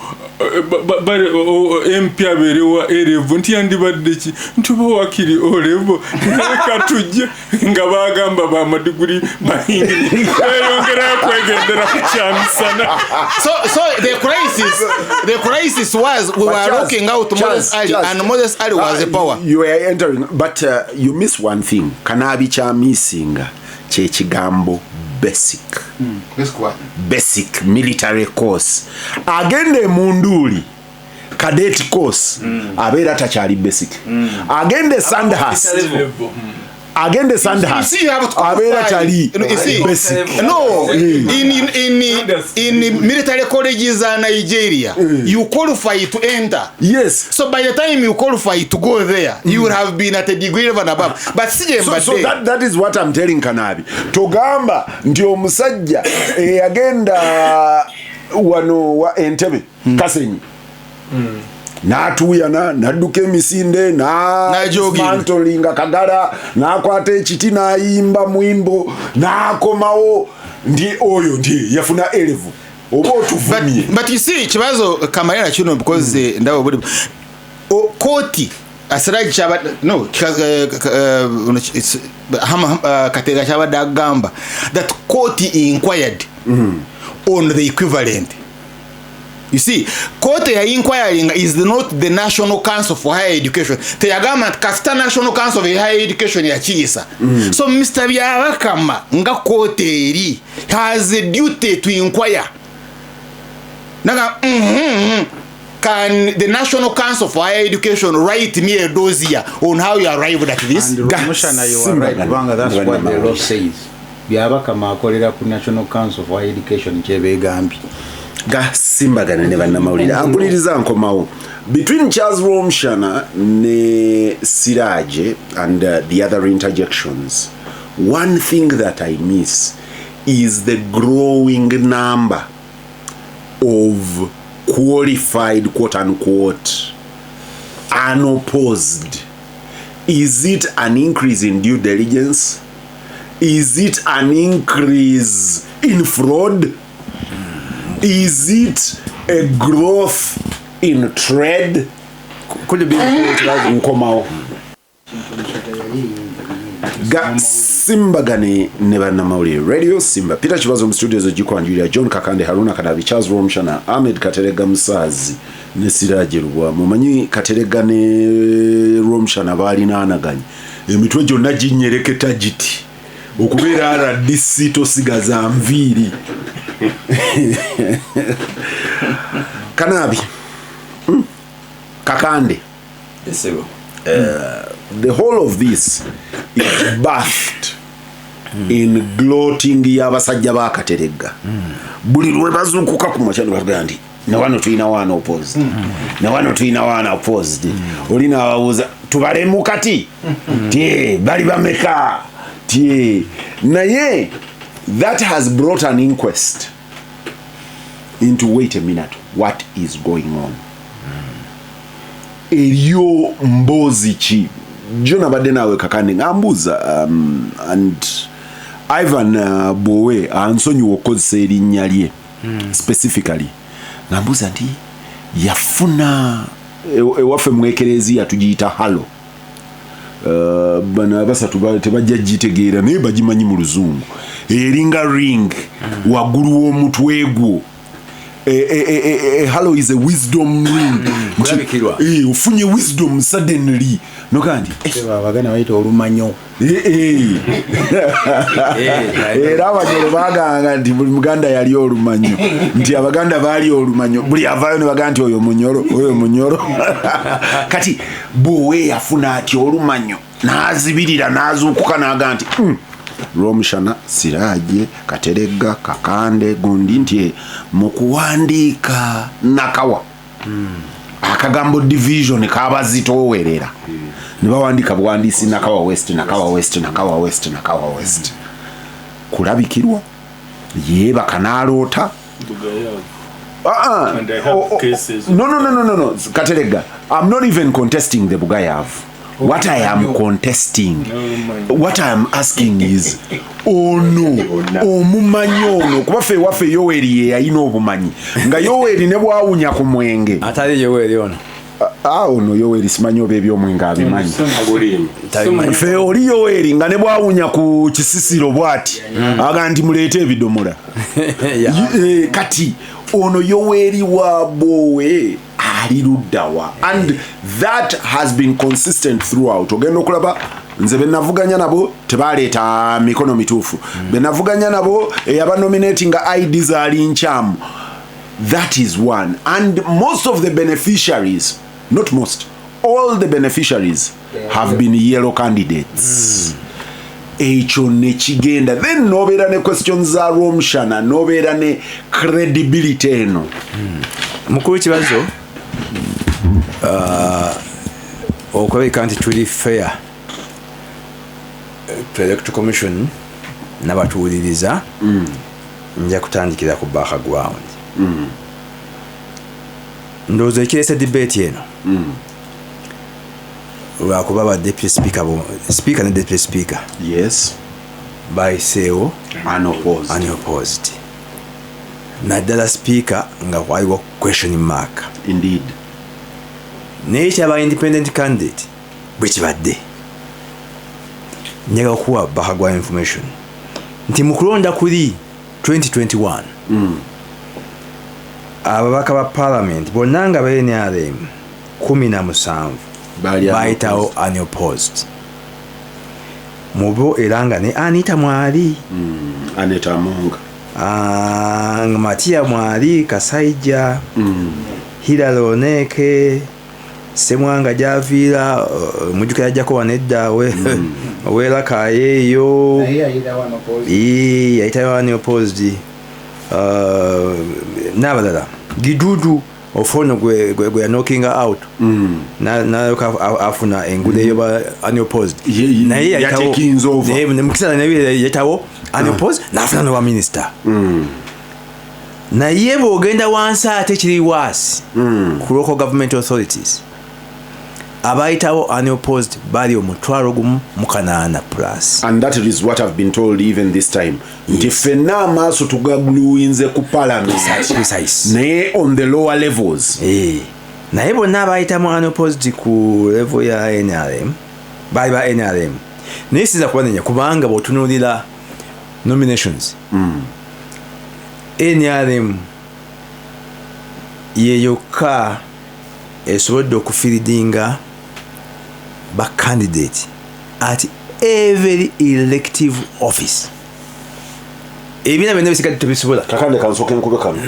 MP abeerewa erevu nti yandibadde ki nti oba wakiri olevo leka tujje nga baagamba bamadiguli bayingiri eyongerayo kwegendera ku kyamisana. So the crisis was we were looking out Moses Ali and Moses Ali was the power. You are entering, but you miss one thing. Kanaabi kya missing kye kigambo basic. Basic military course. Agende munduli cadet course abeera takyali basic. Agende Sandhurst. Agende Sandhurst abeera tali basic. No, in military colleges in Nigeria, you qualify to enter. Yes. So by the time you qualify to go there, you will have been at a degree level and above. But So that is what I'm telling Kanaabi. Togamba nti omusajja agenda wano wa Entebbe Kasenyi. N'atuuyana n'adduka emisinde n'amantolinga Kagala n'akwata ekiti n'ayimba mwimbo n'akomawo ndi oyo ndi yafuna elevu oba otuvumye. But you see Kibazo kamalira kino because ndabo buli koti asiraji chaba no it's Kateregga chaba dagamba that court inquired on the equivalent. You see, court ya inquiring is not the National Council for Higher Education. The government kasita National Council for Higher Education ya chisa. So Mr. Byabakama nga court eri has a duty to inquire. Naga can the National Council for Higher Education write me a dossier on how you arrived at this? And Rwomushana, you are right, Muwanga, that's what the law says. Byabakama akolera ku National Council for Higher Education kyebegambi. Gasimbagane ne bannamawulire ampuliriza nkomawo between Charles Rwomushana ne Siraje and the other interjections. One thing that I miss is the growing number of qualified quote-unquote unopposed. Is it an increase in due diligence? Is it an increase in fraud? Is it a growth in trade? Could it be nkomao? Gasimbagane ne bannamawulire Radio Simba Peter Kibazo mu studios ogikwanjulira John Kakande Harunah Kanaabi Charles Rwomushana Ahmed Kateregga Musaaze ne Siraje Rwa mumanyi Kateregga ne Rwomushana balinaanaganye emitwe gyonna ginyereketa giti okubeera RDC tosigaza nviiri. Kanaabi Kakande. The whole of this is birthed in gloating y'abasajja ba Kateregga. Buli lwe bazukuka ku machano bavuga ndi na wano tuina wana opposed. Na wano tuina wana opposed. Olina awuza tubale mukati. Tie bali bameka. Tie naye that has brought an inquest into wait a minute, what is going on? Eriyo mbozi chi Jona badde nawe Kakande ngambuza and Ivan Bowe ansonyi wokozesa erinnya lye specifically ngambuza nti yafuna ewaffe mwekerezia tugiyita halo bana basatu tebajja gitegeera naye bagimanyi mu luzungu eringa ring waggulu w'omutwe gwo. Halo is a wisdom ring. Ufunye wisdom suddenly. No kandi. Bagana bayita olumanyo. Era abanyoro baganga nti buli muganda yali olumanyo. Nti abaganda bali olumanyo. Buli avayo ne baganda nti oyo munyoro. Kati Bowe yafuna ati olumanyo. Nazibirira nazukuka naga nti Rwomushana, Siraje, Kateregga, Kakande, gundi nti mukuwandika nakawa. Akagambo division kabazitowerera. Nibawandika bwandisi nakawa west. Kulabikirwa. Yeba kanalota. And I have cases. No. Kateregga, I'm not even contesting the Bugayav. What I am contesting, what I am asking is, omumanyo kubafe wafe Yoweri ye ayina obumanyi nga Yoweri ne bwawunya ku mwenge atali Yoweri ono ono Yoweri simanyi oba ebyomwenge abimanyi fe oli Yoweri nga ne bwawunya ku kisisiro bwati aga nti muleete ebidomola kati ono Yoweri wa Bowe alirudawa, and that has been consistent throughout. Ogenda okulaba nze benavuganya nabo tebaleeta mikono mituufu benavuganya nabo yabanominating IDs ali nchamu. That is one, and most of the beneficiaries, not most, all the beneficiaries have been yellow candidates. Echo nechigenda, then nobeera ne questions za Rwomushana, nobeera ne credibility eno. Mukuru Kibazo okulabika nti tuli fair to electoral commission n'abatuwuliriza nja kutandikira ku background ndowooza ekirese debate eno lwakuba ba deputy speaker ne deputy speaker bayiseewo unopposed naddala speaker nga waliwo question mark. Indeed. Naye kyaba independent candidate bwe kibadde nyaga okuwa bakagwa information nti mu kulonda kuli 2021 ababaka ba parliament bonna nga ba NRM 17 bayitawo unopposed mubo era nga ne Anita mwali Anita Monga Matia mwali Kasaija Hilary Oneke Semwanga Javira mujukira jako wanedda wela kayeyo yaitayo wani opposed nabalala gidudu ofono gwe knocking out na afuna engude yoba unopposed naye yatekinzo over ne mukisana naye yatawo unopposed na afuna no minister naye bogenda wansa ate kiri wasi ku local government authorities abaitawo unopposed bali omutwalo gumu mukanana plus, and that is what I've been told even this time. Ndifena amaso tugagluinze ku parliament naye on the lower levels naye bonna abayitamu unopposed ku level ya NRM bali ba NRM naye siza kubanenya kubanga botunulira nominations NRM yeyoka esobodde okufieldinga ba candidate at every elective office. Ebina bende bisikati tubisobola. Kakande kansoke nkube kano.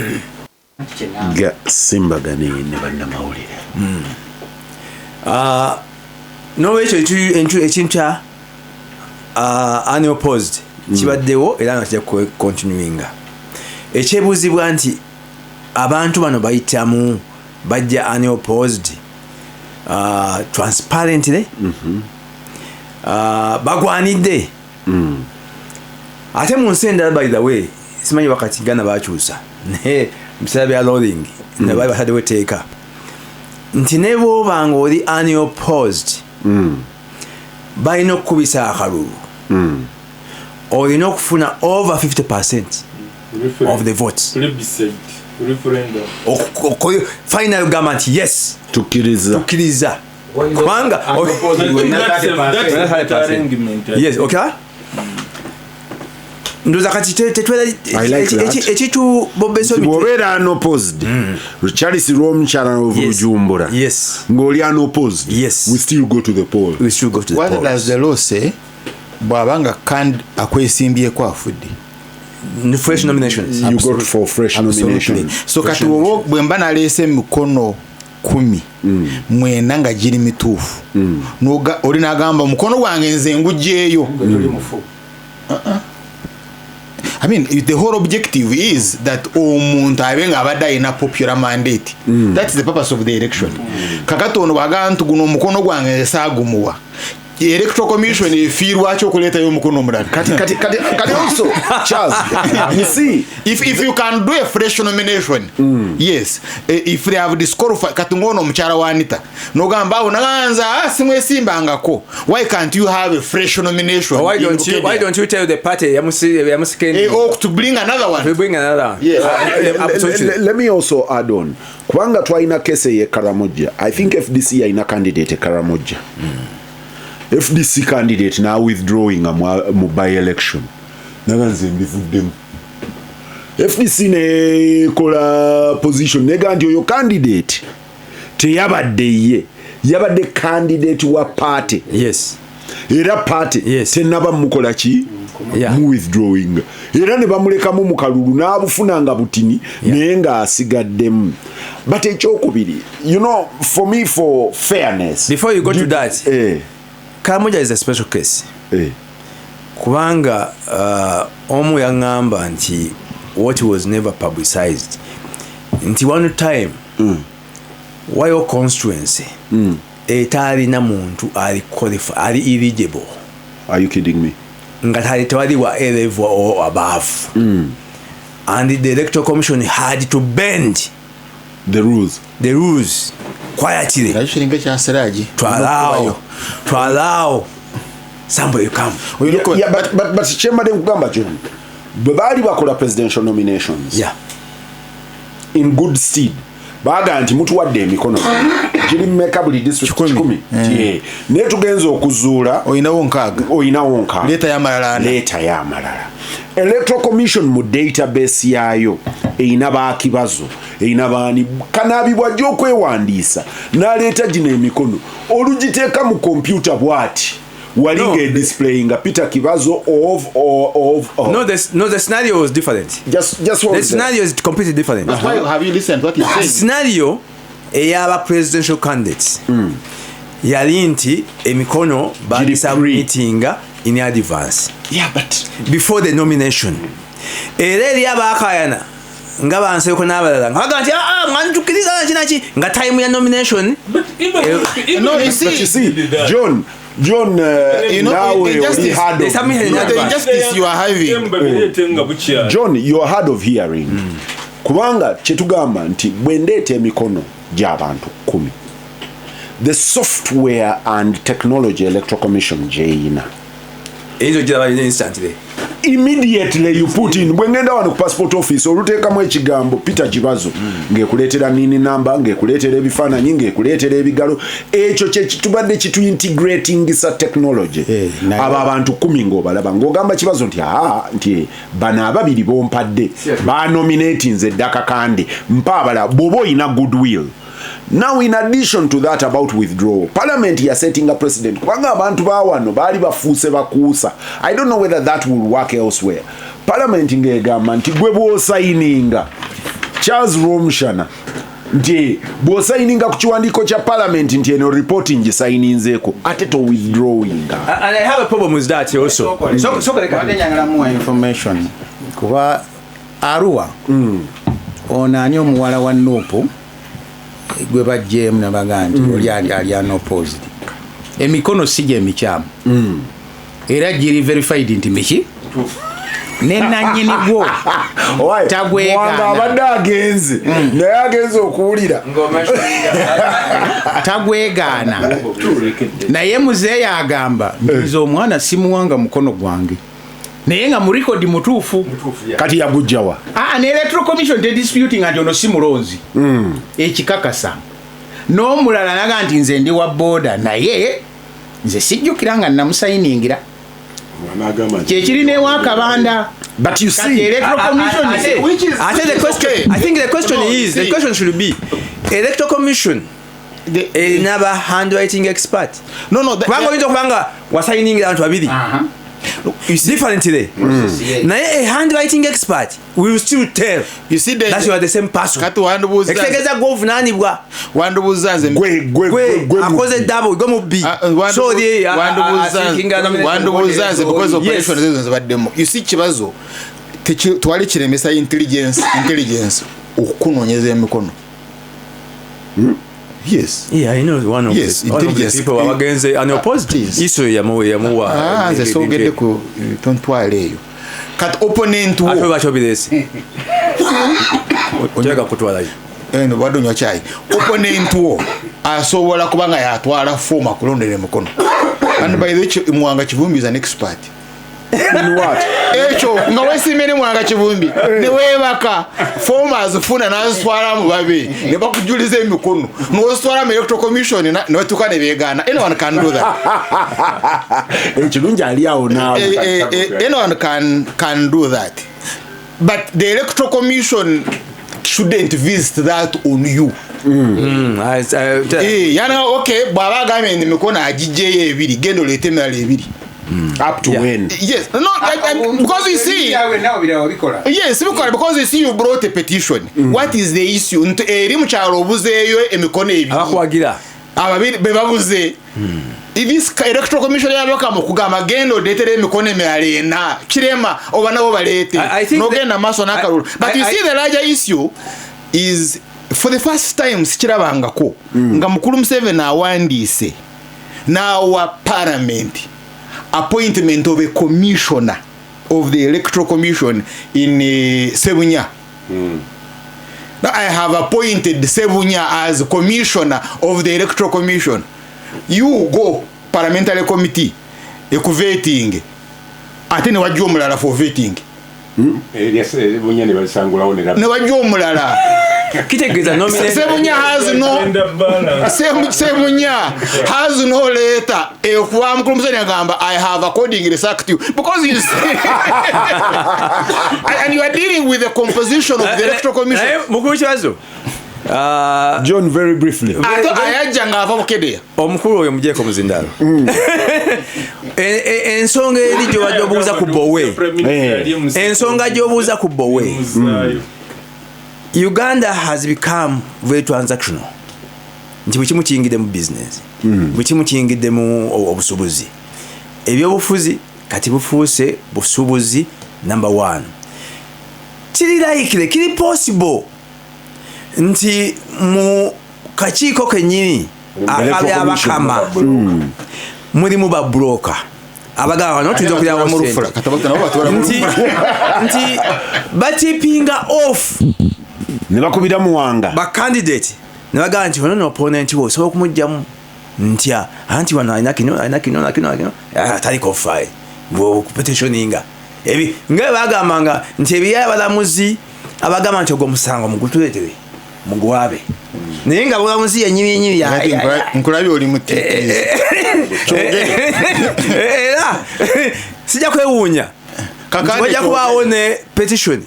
GASIMBAGANE ne bannamawulire. nolwekyo ekintu kya unopposed kibaddewo era nga kijja continuinga. Ekyebuuzibwa nti abantu bano bayitamu bajja unopposed transparently bagwanidde ate mu nsi endala by the way simanyi wakati Ghana bakyusa naye mubiseera bya rolling nabaali bataddewo etteeka nti ne bw'oba nga oli unopposed balina okukubisa akalulu olina okufuna over 50% of the votes. Final government, yes. Tukiriza. Kubanga yes, okay. Ndoza kati tetwela ekitu bobeso bobera unopposed. Charles Rwomushana-Ekizibu. Yes. Ngoli unopposed. Yes. We still go to the poll. What does the law say? Bwabanga kandi akwesimbye kwa fuddi. Fresh nominations. You got for fresh nominations. So kati wowo bwemba nalese mikono 10 mwena nga giri mituufu noga oli nagamba mukono gwange nze ngujjeeyo. I mean, the whole objective is that omuntu abenga abadde alina popular mandate. That is the purpose of the election. Kakati ono bagantu guno mukono gwange saagumuwa. Electoral Commission ifirwa cyo kuleta yo mukono omulala. Kati also Charles, you see, if you can do a fresh nomination, yes, if they have disqualified katungono mchara wanita nogamba unaanza simwesimbangako, why can't you have a fresh nomination? Why don't you tell the party or to bring another one? We bring another one. Yes. Absolutely. Let me also add on. Kubanga twaina kese ye Karamoja. I think FDC ina candidate Karamoja. FDC candidate now withdrawing a by election. Naganze mbivuddemu. FDC ne kola position nega nti oyo candidate teyabadde ye yabadde candidate wa party. Yes. Era party tenaba mukola ki mu withdrawing. Era ne bamulekamu mu kalulu n'abufunanga butini naye nga asigaddemu. But ekyokubiri, you know, for me, for fairness, before you go to that, Karamoja is a special case. Kubanga omu yangamba nti what was never publicized. Nti one time why your constituency etali na muntu ali qualified, ali eligible. Are you kidding me? Ngatali tewali wa A level or above. And the Electoral Commission had to bend the rules quietly to allow somebody to come. But chemba de kugamba John, bali bakola presidential nominations in good stead baga nti mutu wadde emikono kiri mmeka buli district 10 ne tugenza okuzuula oyinawo nkaaga leta yamalala Electoral Commission mu database yayo eina ba Kibazo eina bani Kanaabi bwajja okwewandiisa n'aleeta gino emikono olugiteeka mu computer bwati walinga displaying a Peter Kibazo of No, the scenario was different. Just the scenario is completely different. That's why have you listened what he said? Scenario eyaba presidential candidates yali nti emikono bali submittinga in advance. But before the nomination era eri abakayana nga banseko n'abalala nga nti mwanjukiriza kinaki nga time ya nomination. No, you see John, you know, the injustice you are having. John, you are hard of hearing. Kubanga chetugamba nti bwendete emikono gy'abantu 10. The software and technology Electoral Commission jeina. Instantly. Immediately you put in bwengenda wano ku passport office olutekamu ekigambo Peter Kibazo ngekuletera nini namba ngekuletera ebifaananyi ngekuletera ebigalo ekyo kye kitubadde kitu integrating sa technology aba abantu 10 ng'obalaba ng'ogamba Kibazo nti bana ababiri bompadde ba nominating ze Kakande mpa abala bobo ina goodwill. Now, in addition to that about withdrawal, Parliament is setting a precedent. I don't know whether that will work elsewhere. Parliament ingegamba nti gwe bw'osayinga Charles Rwomushana nti bw'osayininga ku kiwandiiko kya parliament nti eno reporting gisayininzeeko ate to withdrawing. And I have a problem with that also. Information kuba Arua ono ani omuwala wa Nopo gwe bajjeemu ne bagaa nti oli ali unopposed. Emikono si gye mikyamu era giri verified nti miki nenanyini gwo tagwegana abadde agenze naye agenze okuwulira tagwegana naye muzeeyi agamba ntiza omwana si Muwanga mukono gwange naye nga mu record mutuufu kati yagujjawa ne electoral commission tedisputing nti ono si mulonzi ekikakasa n'omulala naga nti nze ndi wa booda naye nze sijjukira nga namusayiningira kyekirina ewakabanda. But you see, electoral commission I think the question should be electoral commission never handwriting expert. Kubanga oyinza okubanga wasayiningira abantu babiri differently. Naye a handwriting expert will still tell that you are the same person. Ekitegeeza gw'ovunaanibwa gwe akoze double gwe mubbi wandubuuza nze because operation zezo nzibaddemu. You see Kibazo twali kiremesa intelligence okukunoonyeza emikono. Yes. Yeah, I know one of the people who against unopposed issue yamuwa. Nze soogedde ku tontwale eyo. Kat opponent wo. Afe bacho bidesi. Ojega kutwala hiyo. Eno bado nywa chai. Opponent wo asobola kubanga yatwala form akulondera emikono. And by the way Muwanga Kivumbi is an expert. In what? Echo nga wesimene Muwanga Kivumbi ne webaka formers funa nazitwala mu babe ne bakujuliza emikono n'ositwala mu electoral commission ne batuka ne beegana. Anyone can do that. Ekirungi ali awo nawe. Anyone can do that. But the electoral commission shouldn't visit that on you. Yana okay baba game emikono agijjeyo ebiri gendo lete emala ebiri. Up to when? Yes, no, because you see. Yes, because you see you brought a petition. What is the issue? Eri mukyalo obuzeeyo emikono ebiri. Abakuwagira. Ababiri bebabuze. This electoral commission yabaka mu kugamba gendo detere emikono emirala ena. Kirema oba nabo baleete. No genda maaso n'akalulu. But you see the larger issue is for the first time sikirabangako nga mukulu Museveni awandiise n'awa parliament appointment of a commissioner of the electoral commission in Sebunya. Now I have appointed Sebunya as commissioner of the electoral commission. You go parliamentary committee voting. Ate ne wajja omulala for voting. Yes, Sebunya ne basangulawo ne wajja omulala. Kitegeeza Sebunya has no letter. Ekuwa mukulu Museveni agamba I have accordingly sacked you because you see and you are dealing with the composition of the electoral commission. Mukulu Kibazo. John, very briefly. Ayajja ng'ava mukedeya. Omukulu oyo mugyeko muzindaalo. Ensonga eri gy'obadde obuuza ku Bowe. Ensonga gy'obuuza ku Bowe. Uganda has become very transactional. Nti buli kimu kiyingidde mu business. Buli kimu kiyingidde mu obusuubuzi. Ebyobufuzi kati bufuuse busuubuzi number 1. Kiri likely, kiri possible nti mu kakiiko kennyini akabe abakama mulimu ba broker abagaba bano tuyinza okulyawo nti batipinga off ne bakubira Muwanga ba candidate ne bagamba nti ono opponent wo osobola okumugyamu ntya anti wano alina kino ataliko file petitioninga ebi nga bagambanga nti ebiya abalamuzi abagamba nti ogwo musango mugutuleetere mugwabe naye nga bulamuzi yennyini nkulabi oli muti era sijja kwewuunya wajja kubaawo ne petition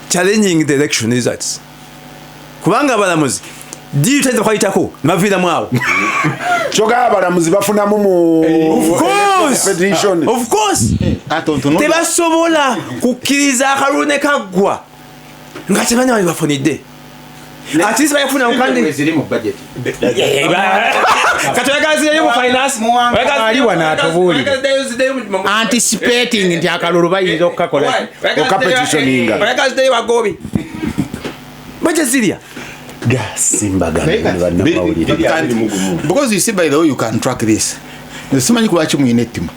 challenging the election results kubanga abalamuzi diri tayinza kwayitako nebaviiramu awo kyogala abalamuzi bafunamu mu of course tebasobola kukkiriza akalulu ne kaggwa nga tebanyi bali bafunidde Artist bayafuna mukande ziri mu budget katwegazirayo mu finance ali wanaatubulire anticipating nti akalulu bayinza okukakola okapetitioninga wegazirayo bagobi baje zirya gasimbagane bannamawulire because you see by the way you can track this simanyi kulwaki muyina ettima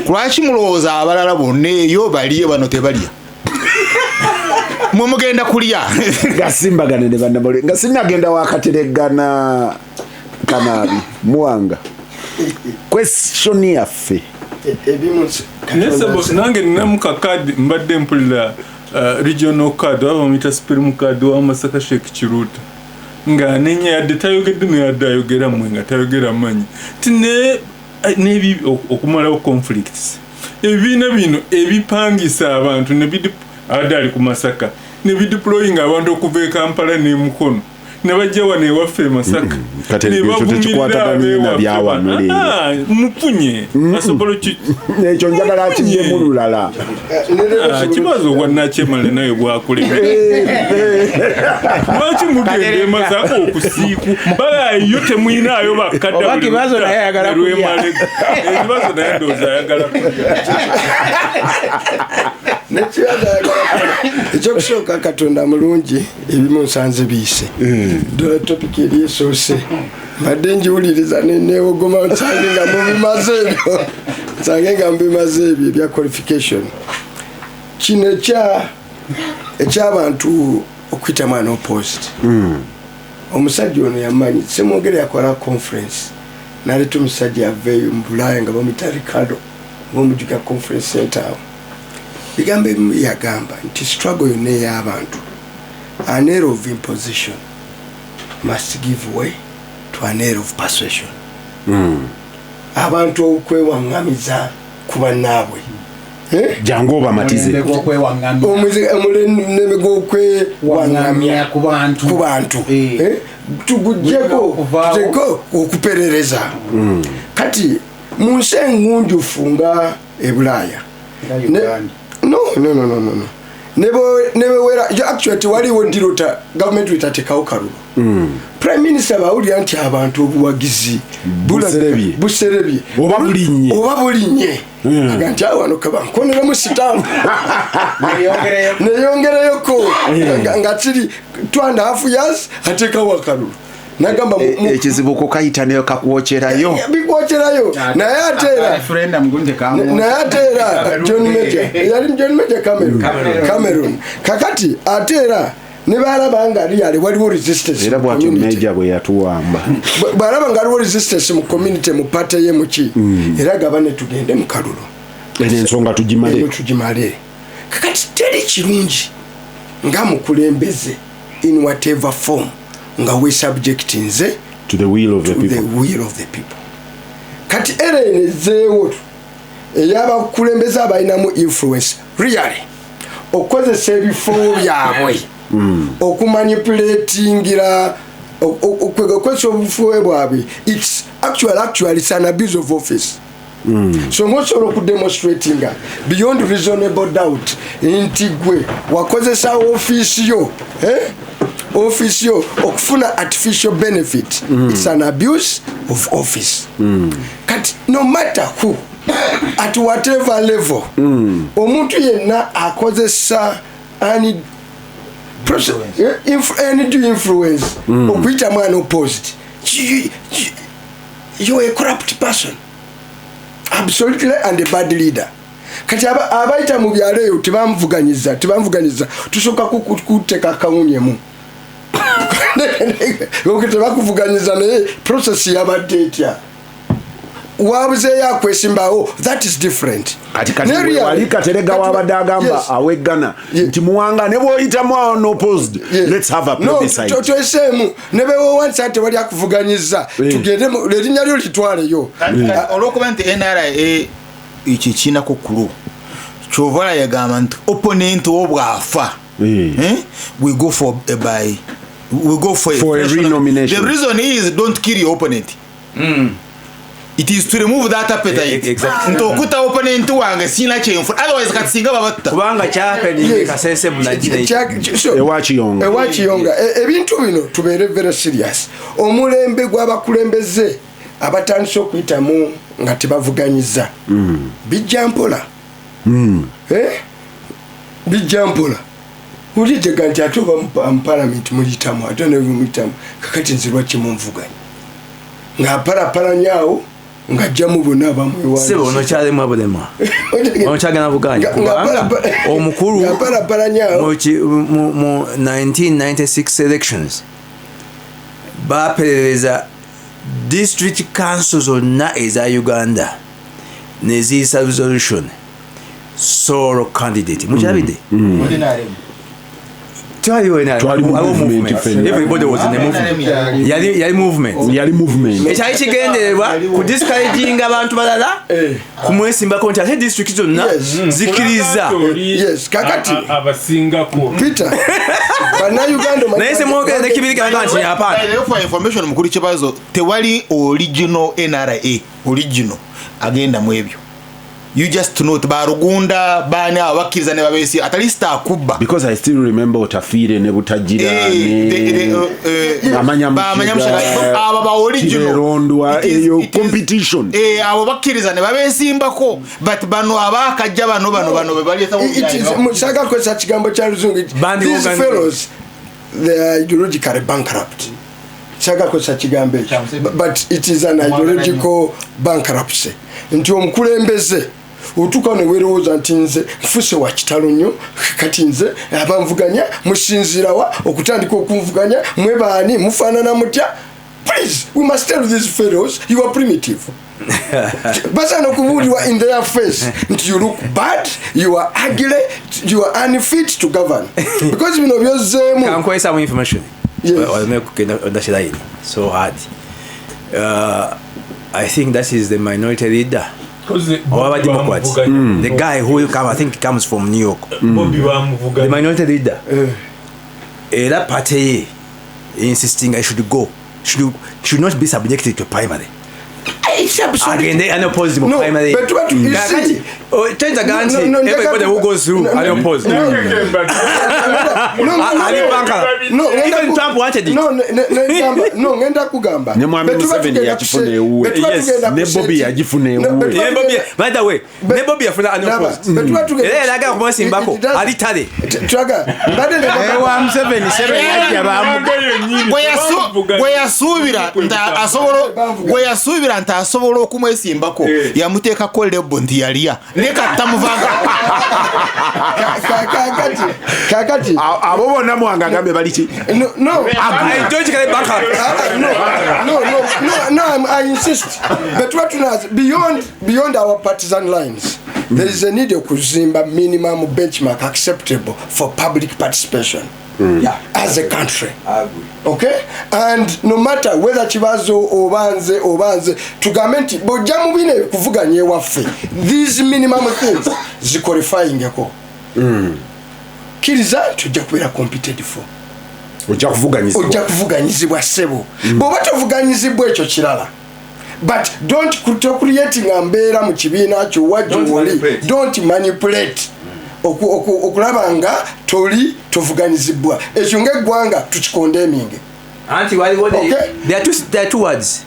kulwaki mulowooza abalala bonna eyo baliye bano tebalya mugenda kulya gasimbagane ne bannamawulire nga sinagenda wa Kateregga na Kanaabi Muwanga question yaffe nange ninamu kakadi mbadde mpulira regional card waba mita supreme card wa Masaka Sheikh Kiruta nga nenya yadde tayogedde neyadde ayogera mmwe nga tayogera manyi tine nebi okumalawo conflicts ebibiina bino ebipangisa abantu adali ku Masaka nebideploying abantu okuva e Kampala ne Mukono ne bajja wano ewaffe Masaka mupunye asobola ekyo njagala akinyemu lulala Kibazo bwannakyemale naye bwakulema lwaki mugende Masaka okusiiku balayo temwinaayo bakadda Kibazo naye ayagala kulya Kibazo naye ndowooza ayagala ekyokusooka Katonda mulungi ebimu nsanze biyise dola topic eri esoose mbadde njiwuliriza neewogoma nsange nga mubimaze ebyo ebya qualification kino ekyabantu okwita mwana opposed omusajja ono yamanyi semwogere yakola conference naleeta omusajja yaveeyo mu Bulaaya nga bamuyita Ricardo bomujuka conference center awo bigambo ebimu yagamba nti struggle yonna ey'abantu an era of imposition must give way to an era of persuasion. Abantu okwewaŋŋamiza ku bannaabwe jangu obamatize omuleme gw'okwewaŋŋamya ku bantu tugujjeko okuperereza kati mu nsi engunjufu nga e Bulaaya no nebewera actually tewaliwo dirota government wetatekawo kalulu prime minister bawulira nti abantu obuwagizi buserebye oba bulinye aga nti awo wano kabankoneremu sitampu neyongereyoko nga kiri 2.5 years atekawo akalulu nagamba ekizibu kukayita neyo kakwokyerayo naye ateera John Major Cameron kakati ateera ne balaba nga ali waliwo resistance era bw'atyo Major bwe yatuwamba balaba nga waliwo resistance mu community mu party ye muki era gabane tugende mu kalulu ensonga tugimale kakati teri kirungi nga mukulembeze in whatever form nga we subject nze to the will of the people kati erenezeewo eyabakulembeza abalinamu influence really okozesa ebifo byabwe okumanipulatingira okwegokweso obufo bwabwe it's actually it's an abuse of office so ngosobola okudemonstratinga beyond reasonable doubt nti gwe wakozesa office yo okufuna artificial benefit it's an abuse of office kati no matter who at whatever level omuntu yenna akozesa ani influence okuyita mwana opposed you are a corrupt person absolutely and a bad leader kati abayita mu byalo eyo tebamvuganyiza tusooka kuteka akawunyemu tebakuvuganyiza naye process yabadde etya wabuzeeyo akwesimbawo that is different wali Kateregga wabadde agamba aweggana nti Muwanga ne bw'oyitamu awo opposed let's have a plebiscite tweseemu ne bewowansi ate wali akuvuganyiza tugende erinnya lyo litwaleyo olwokuba nti NRA ekyo kiinako kulu kyovala yagamba nti opponent wo bw'afa we go for a renomination. The reason is don't kill your opponent. It is to remove that appetite. Exactly. Ntokuta opponent wange sina kyenfu. Otherwise katsinga babatta. Kubanga kyapeni kasese ewakiyonga ebintu bino tubeere very serious. Omulembe gw'abakulembeze abatandise okuyitamu nga tebavuganyiza bijja mpola. Bijja mpola. Ulijega nti ate oba mu parliament muyitamu ate nebimuyitamu kakati nze lwaki munvuganya nga parapalanyaawo nga jjamu bonna abamwewansi sebo onokyalimu abulema onokyagana buganya kubanga omukulu mu 1996 elections baperereza district council zonna eza Uganda neziyisa resolution solo candidate mukyabidde everybody was in the movement. Yali movement. Ekyali kigendererwa ku discouraging abantu balala kumwesimbako nti ate district zonna zikiriza. Yes, kakati abasingako Peter Bannayuganda naye se mwogera ne kibirika nti hapana. For information mukulu Kibazo tewali original NRA original agenda mu ebyo. You just know barugunda bani abakiriza ne babesi at least akubba because I still remember Otafire ne Butajira aba original rondwa eyo competition abo bakiriza ne babesimbako but bano abakajja bano bebali musaga ko sa kigambo kya luzungu these fellows they are ideologically bankrupt. Saga ko sa kigambo but it is an ideological bankruptcy. Nti omukulembeze utuka ne werooza nti nze fuse wa kitalo nnyo kati nze abamvuganya musinzirawa okutandika okumvuganya mwebaani mufaanana mutya. Please, we must tell these fellows you are primitive. Basana kubuulirwa in their face nti you look bad, you are ugly, you are unfit to govern because bino byozzeemu. Kankwesa some information. Yes. So hard. I think that is the minority leader. Or Democrats. The guy who I think comes from New York. The minority leader. That party insisting I should go. Should not be subjected to primary. Again, they unopposed no, primary. But what you see, change the guarantee. Everybody who goes through unopposed. Even Trump wanted it. No, ngenda kugamba. Ne mwami Museveni yachifune ewe. Ne Bobby yachifune ewe. By the way, ne Bobby yafuna unopposed. Ele laga kumwesimbako alitale. Traga. Ewa Museveni yajja bamu. Gwe yasubira nta asobola okumwesimbako yamuteekako lebo nti yalya leka tamuvanga kakati abo bonna Muwanga agambe bali ki no I insist but what was beyond our partisan lines there is a need okuzimba minimum benchmark acceptable for public participation as a country. Okay? And no matter whether Kibazo obanze tugambe nti bojja mu bine kuvuganya ewaffe these minimum things ziqualifying yako kiriza tujja kubeera competed for ojja kuvuganyizibwa ssebo bw'oba tovuganyizibwa ekyo kirala but don't creating a mbeera mu kibiina kyo wajjuwoli don't manipulate okulaba toli tovuganyizibwa ekyo ng'eggwanga tukikondeminge. There are two words: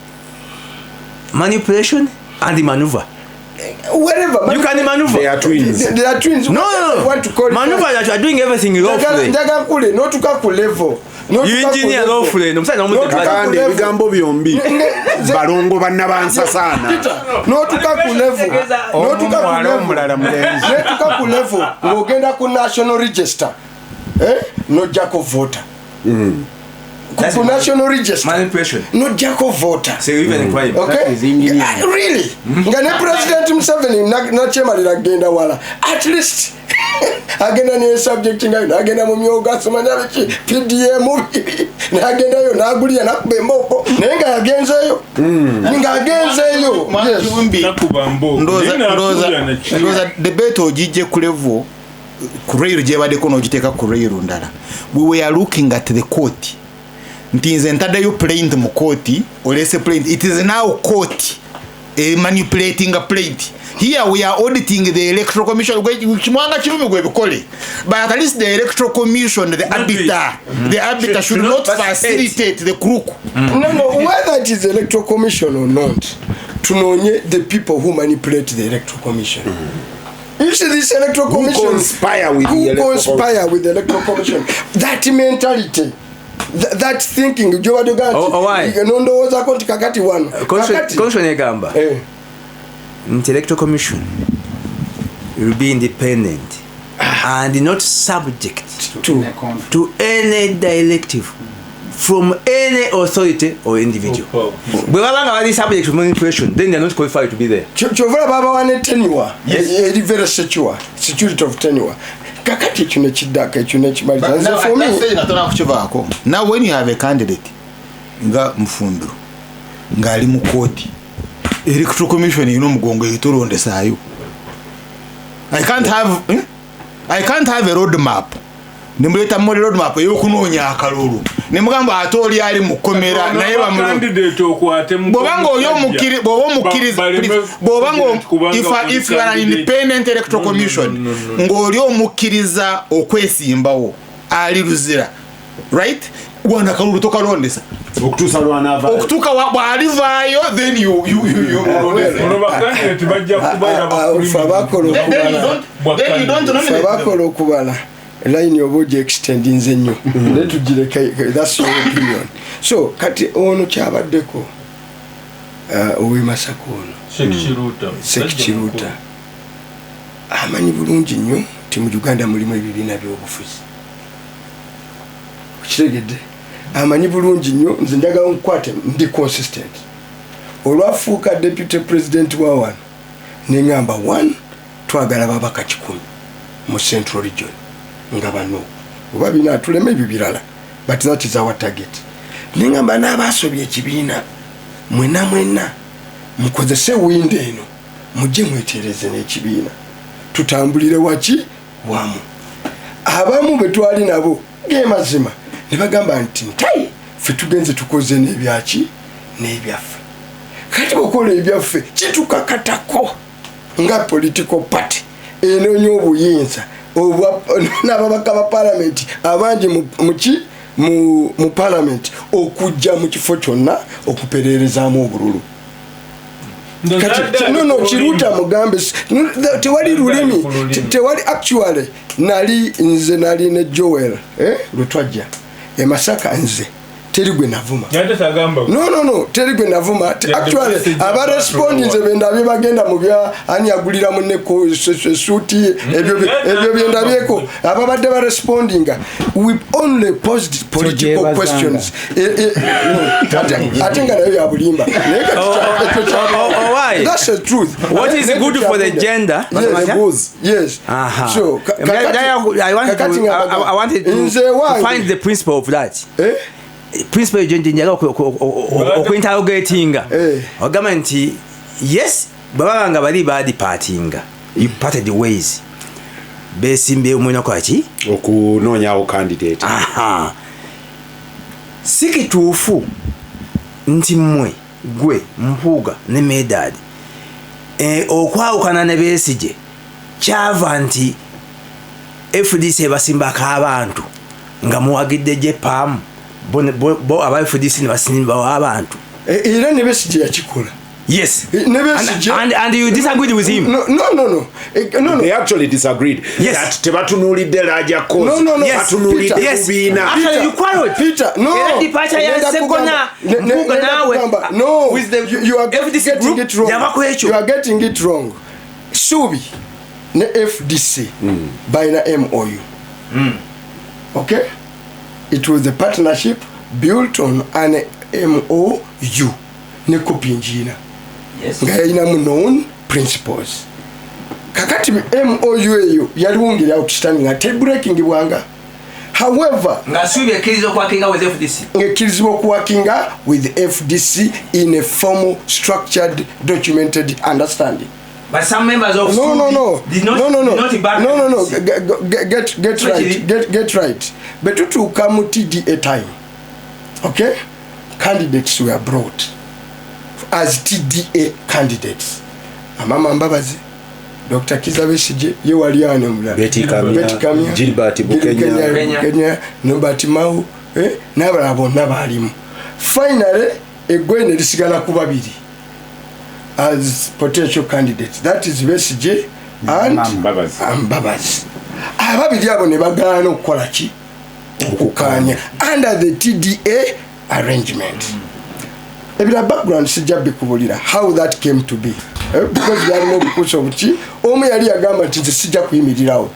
manipulation and maneuver. Wherever you can maneuver, they are twins. No. Want to call maneuver that you are doing everything lawfully. No to ka level. You engineer lawfully. No msana no Kakande bigambo byombi balongo banna bansasana. No to ka level. No to ka level. Ngogenda ku national register. No jack of voter. Ku national register. Manipulation. No jack of voter. So even in crime. Okay. Really? Ngane President Museveni na chemalira genda wala. At least agenda ne subject ngayo agenda mu myoga somanya biki PDM agenda yo nagulya nakubemboko nenga yagenzeyo nakubambo ndoza debate ogije kulevo kureiro je bade kono ogiteka kureiro ndala we were looking at the court ntinze ntadayo plaint mu court olese plaint it is now court manipulating a plate. Here we are auditing the electoral commission. Muwanga Kivumbi gwebikole, but at least the electoral commission, the arbiter should not facilitate the crook. No, whether it is the electoral commission or not, to know the people who manipulate the electoral commission. You see this electoral commission who conspire with the electoral commission. That mentality, that thinking. Why? Nondowooza ko nti kakati wano. Commission egamba. Electoral commission will be independent and not subject to any directive from any authority or individual. But when subject to manipulation, then they are not qualified to be there. Chovera baba wane tenure. Yes. Very secure. Security of tenure. Kakati chune chidaka chune chimaliza. For me. Now when you have a candidate, nga mfundu, nga ali mu koti, electoral commission ino mugongo ituronde sayo. I can't have a road map. Nimuleta mo road map yokunonya akalulu. Nimugamba atoli ali mukomera naye ba candidate okwate mu bobango yo mukiri bobango if you are an independent electoral commission ngoli omukiriza okwesimbawo ali luzira, right? Wana kalulu tokalondesa okutusa lwanava okutuka bwalivayo then you candidate bajja kubayira bakolo kubala line oboje extending zenyo letugireka. That's your opinion. So kati ono kyabaddeko owe Masako ono Sekiruta amanyi bulungi nnyo ti mu Uganda mulimu ebibiina by'obufuzi. Kitegedde amanyi bulungi nnyo, nze njagala nkwate ndi consistent. Olwafuuka deputy president wa wano neŋŋamba 1 twagala babaka 10 mu Central Region nga bano oba bina tuleme ebibirala, but that is our target. Neŋŋamba n'abaasobya ekibiina mwena mukozese windo eno mujje mwetereze n'ekibiina tutambulire waki wamu. Abamu bwe twali nabo gemazima ne bagamba nti ntayi ffe tugenze tukoze n'ebyaki n'ebyaffe. Kati bwokola ebyaffe kitukakatako nga political party enoonya obuyinza n'ababaka ba parliament abangi mu parliament okujja mu kifo kyonna okupererezaamu obululu. No, Kiruta mugambe tewali lulimi tewali actually nali ne Joel lutwajja Masaka nze terigwe navuma. No terigwe navuma actually aba responding ze bendabye bagenda mu bya ani agulira munne ko suiti ebyo byendabyeko aba badde ba responding. We only posed political questions. Atenga nayo ya bulimba. Why? That's the truth. What is good for the gender? Yes. So I wanted to find the principle of that. Principle njala okuinterrogatinga ogamba nti yes babanga bali badi partinga you parted the ways besimbe omwena kwaki okunoonyawo candidate. Sikituufu nti mmwe gwe Mpuuga ne Medad okwawukana ne Besigye kyava nti FDC basimbako abantu nga muwagidde gye PAM bo aba FDC ne basimba abantu era ne Besigye yakikola. Yes. And you disagreed with him? No. They actually disagreed. Yes. That tebatunulidde Raja cause. No. Yes. Yes. Actually, you quarreled. Peter, no. No. With the you are getting it wrong. You are getting it wrong. Subi ne FDC by na MOU. Okay? It was a partnership built on an MOU. Ne kopinjina. Yes. Nga ina known principles. Kakati MOU eyo yaliwongera outstanding ate breaking bwanga. However, ngasubi ekirizo kwakinga with FDC. Ekirizo kwakinga with FDC in a formal, structured, documented understanding. But some members of no. Did not Get right. But to come to TDA time. Okay? Candidates were brought. as TDA candidates. Amama Mbabazi, Dr. Kizza Besigye, ye waliane mulala. Betty Kamya, Gilbert Kenya, Norbert Mao, n'abalala bonna baalimu. Finally, eggwene lisigala ku babiri as potential candidates. That is Besigye and Mbabazi. Ababiri abo ne bagaana okukola ki? Okukkaanya under the TDA arrangement. Ebira background sijja bikubulira how that came to be. Because yalimu obukuusa obuki omu yali yagamba nti sijja kuyimirirawo.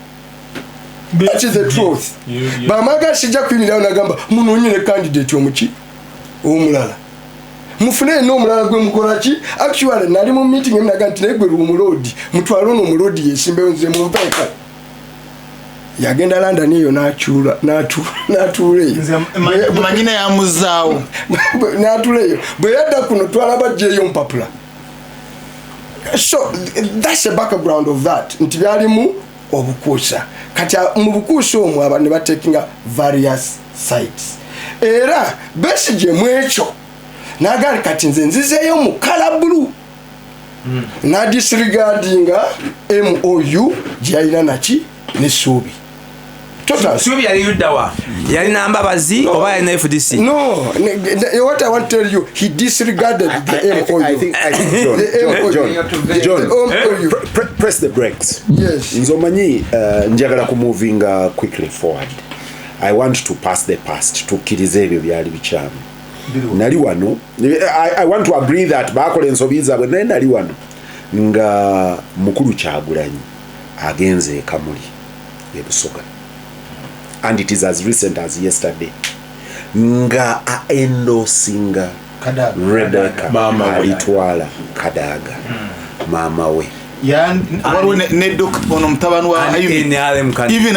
That is the truth. Bamaga sijja kuyimirirawo nagamba munoonyere candidate omuki omulala. Mufune n'omulala gwe mukola ki? Actually nali mu meeting eminaga nti naye gwe lumulodi mutwale ono omulodi yesimbewo nze mu mpeeka. Yagenda London eyo n'atuula eyo. Manyina ya muzaawo. N'atuula eyo. Bwe yadda kuno twalaba gyeyo mpapula. So that's the background of that. Nti byalimu obukuusa. Kati mu bukuusa omwo abantu ne batekinga various sites. Era Besigye mu ekyo n'agali kati nze nzizeeyo mu kala blue. Na disregardinga MOU gye yalina naki n'essuubi. Subi yali yudawa. Yali na Mbabazi oba yali na FDC. No, what I want to tell you, he disregarded the MOU. I think John, press the brakes. Yes. Nzomanyi njagala ku moving quickly forward. I want to pass the past to kiriza ebyo byali bichamu. Nali wano. I want to agree that bakola ensobi zaabwe naye nali wano nga mukulu Kyagulanyi agenze Kamuli ebusoga. And it is as recent as yesterday. Nga endosinga Rebecca alitwala Kadaga mama we. Waliwo ne Dr. ono mutabani wa Ayume. Even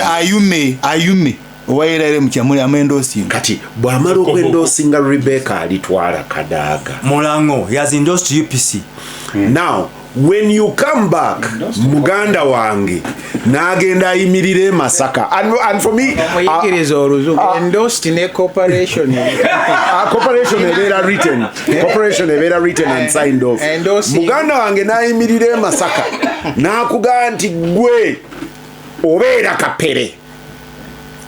Ayume wairere mkyamuli amendosinga. Kati bwamala okwendosinga Rebecca alitwala Kadaga. Mulango, he has endorsed UPC. Now, when you come back, muganda wange nagenda ayimirire Masaka, and for me endorsed in a corporation. Corporation ebeera written and signed off. Muganda wange nayimirire Masaka nakugaa nti gwe obeera kapere,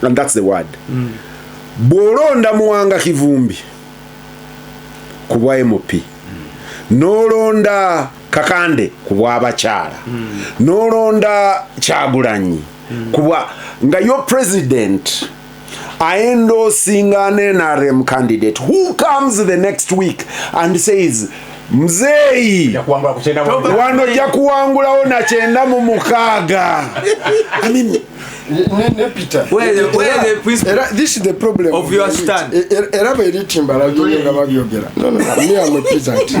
and that's the word. Bw'olonda Muwanga Kivumbi kubwa MOP, n'olonda Kakande kubwa abakyala, n'olonda Kyagulanyi kubwa nga yo president endorsing an NRM candidate who comes the next week and says mzeeyi wano ja kuwangulawo na 9 I mean Peter, this is the problem of your stand. No, me I'm a peasant.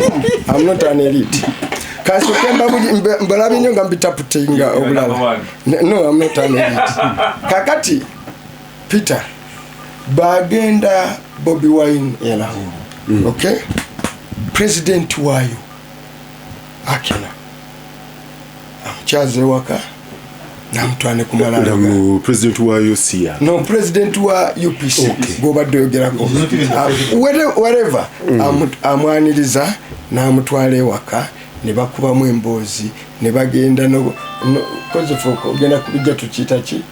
I'm not an elite. No, I'm not an elite. Kakati Peter bagenda Bobby Wine okay, president wayo akina amchaze waka namtwane kumalala president wa Yosia. No, president wa UPC. Okay. Go back to Gerako. Whatever. Amwaniriza na mutwale waka ne bakuba mu embozi ne bagenda no koze foko genda kubijja tukita ki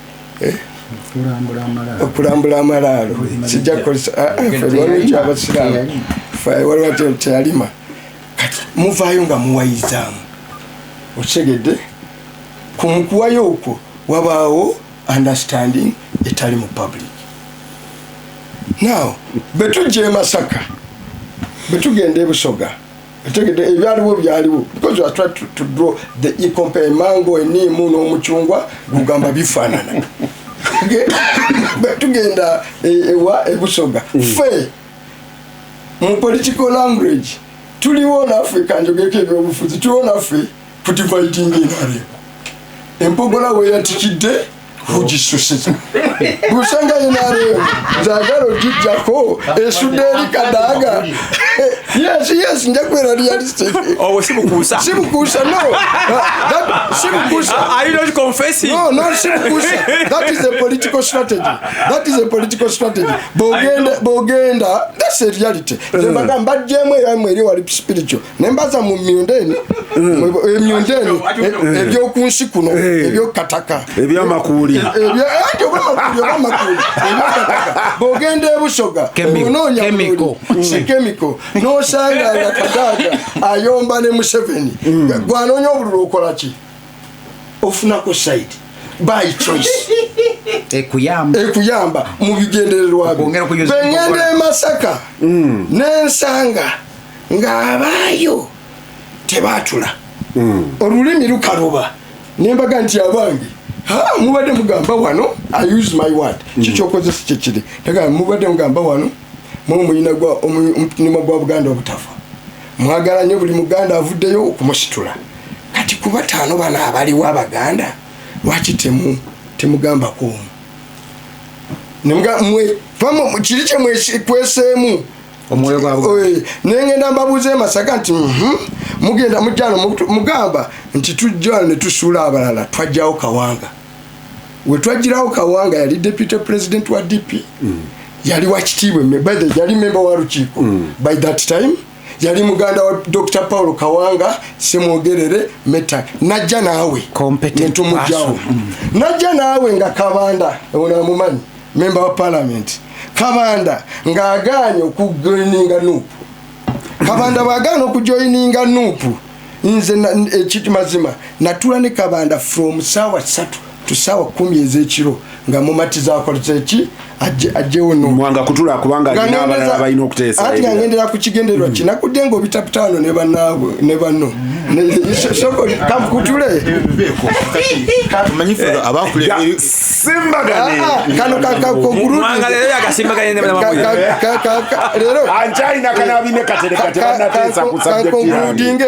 okulambula amalalo sijja kolisa waliwo kyabasiramu waliwo kyalima kati muvaayo nga muwayizaamu otegedde kumukuwayo okwo wabaawo understanding etali mu public. Now betujja Masaka betugenda ebusoga etegedde ebyaliwo byaliwo because we are trying to draw the you compare mango enimu n'omucungwa gugamba bifaanana betugenda ewa ebusoga fe mu political language tuliwo na Africa njogeko ebyobufuzi tuliwo na fe puti fighting inare empogola we yatikidde kugisoseza busanga inare zagalo kijjako esuderi Kadaga Yes, njakwera realistic. Oh, sibukusa. Sibukusa, no. Sibukusa. Are you not confessing? No, not sibukusa. That is a political strategy. Bogenda, that's a reality. Zembaga mbajemwe yamwe eri wali spiritual. Nembaza mu myondeni, ebyo kunshi kuno, ebyo kataka. Ebyo makuli. Bogenda ebushoga. Chemical. No shanga ya kadaga ayomba ne Museveni. Gwanonya obululu okolaki? Ofuna ko side by choice. Ekuyamba mu bigendererwa byo. Bengende Masaka. Nensanga ng'abayo tebatula. Olulimi lukaluba. Nembaga nti abangi. Mubadde mugamba wano, I use my word. Kichokoze sikikiri. Daga mubadde mugamba wano. Mumuyina gwa omunimo gwa Buganda obutafa. Mwagala nnyo buli Muganda avuddeyo okumusitula. Kati kuba taano bana abaliwo Abaganda lwaki temugamba ko. Mwe kiri kye mwekweseemu omwoyo gwabwe. Nengenda mbabuuze Masaka nti mugenda mujjano mugamba nti tujja ne tusuula abalala twajjawo Kawanga. We twajjirawo Kawanga yali deputy president wa DP. Yali wakitibwe yali member wa Lukiiko. By that time yali Muganda wa Dr. Paul Kawanga Semwogerere Meta. Najja naawe competent mujjawo. Najja naawe nga Kabanda ona mumanyi member wa parliament. Kabanda ng'agaanye okujoininga nuupu. Kabanda bw'agaana okujoininga nuupu nze ekiti mazima natula ne Kabanda from saawa 3 to saawa 10 ez'ekiro nga mumatiza akolese ki ajjewo no Muwanga kutula kubanga alina abalala balina okuteesa. Ati ngendera ku kigendererwa kinakudde ngo bitapitano ne bannaabwe ne banno. Soko kamukutule. Manyifuza abakule Simbagane. Kano kakoguru. Muwanga lero yakasimbagane ne banamu. Lero Anchai na Kanaabi ne Kateregga tebannateesa ku subject yange.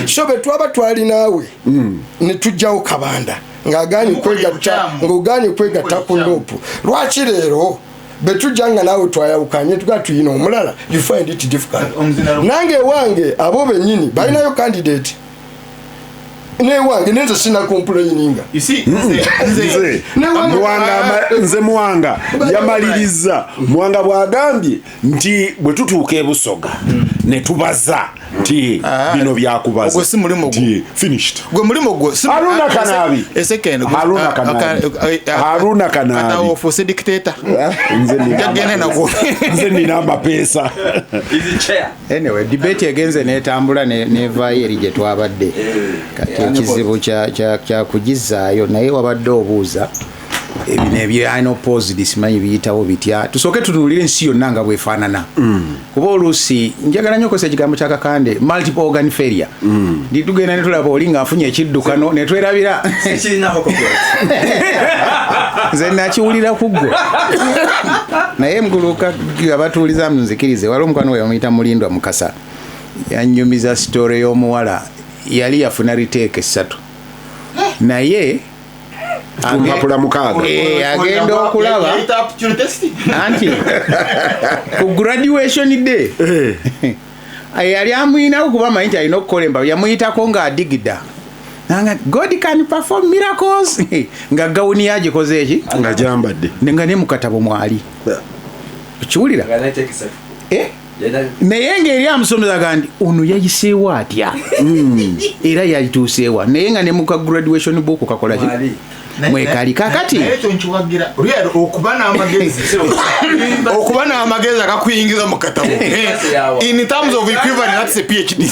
Sobe twaba twali naawe. Ne tujjawo Kabanda. Ngagani kwegatta ku ndopu. Lwaki leero betujjanga naawe twayawukanye tuyina omulala, you find it difficult. Nange wange abo bennyini balinayo candidate. Ne wange nenze sina complaininga. Nze Muwanga yamaliriza. Muwanga bwagambye nti bwe tutuuka e Busoga ne tubaza nti bino byakubaza. Ogwo si mulimo gwo. Finished. Gwe mulimo gwo. Harunah Kanaabi. Harunah Kanaabi. Ata ofose dictator. Nze nina amapeesa. Anyway, debate egenze netambula nevaayo eri gye twabadde. Kati ekizibu kya kugizaayo naye wabadde obuuza ebino ebyanoposed simanyi biyitawo bitya. Tusooke tutunuulire ensi yonna nga bwefaanana. Kuba oluusi njagala nnyo okozesa ekigambo kya Kakande multiple organ failure. Tugenda ne tulaba oli ng'afunye ekiddukano ne twerabira. Nze nakiwulira ku ggwe. Naye muguluka abatuuliza munzikirize wali omukwano we bamuyita Mulindwa Mukasa. Yannyumiza sitore y'omuwala yali yafuna riteeke 3 naye mpapula 6 agenda okulaba anti ku graduation day yali amuyinawo kuba amanyi nti alina okukola embavu yamuyitako ng'adigida nanga God can perform miracles nga gawuni yagikoze eki nga gyambadde nga ne mukatabo mwali okiwulira naye ng'eri amusomeza gandi ono yayiseewo atya era yalituuseewa naye nga ne muka graduation book kakola ki mwekali kakati okuba n'amagezi agakuyingiza mu katabo in terms of equivalent that's a PhD.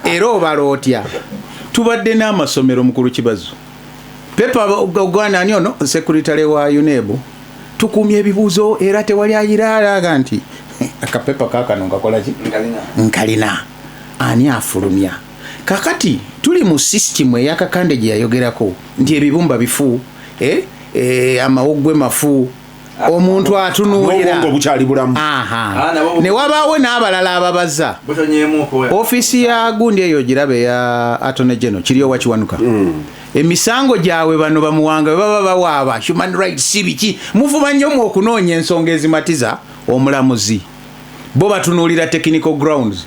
Era obala otya tubadde n'amasomero mukulu Kibazo pepa ogwana ani ono secretary wa UNEB tukumye ebibuuzo era tewali ayiraalaga nti akapepa kakano ngakola ki nkalina ani afulumya kakati tuli mu system eya Kakande gye yayogerako nti ebibumba bifu amawogwe mafu omuntu atunuulira obukyali bulamu ne wabaawo n'abalala ababaza ofisi ya gundi eyo girabe ya Attorney General kiriyo wakiwanuka emisango gyabwe bano bamuwanga baba bawaaba human rights si biki muvuba nnyo mu okunoonya ensonga ezimatiza omulamuzi bo batunuulira technical grounds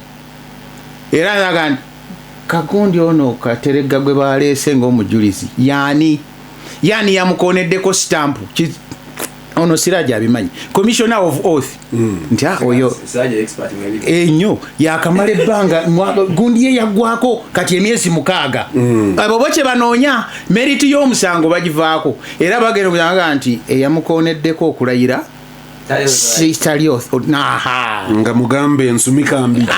era naga nti Kagundi ono Kateregga gwe baleese ng'omujulizi yani yamukoneddeko stamp ono Siraja abimanyi commissioner of oath nti oyo enyo yakamala ebbanga gundi ye yaggwako kati emyezi 6 abo boche banoonya meriti y'omusango bagivaako era bagenda okuga nti eyamukoneddeko okulayira nga mugambe ensumika mbi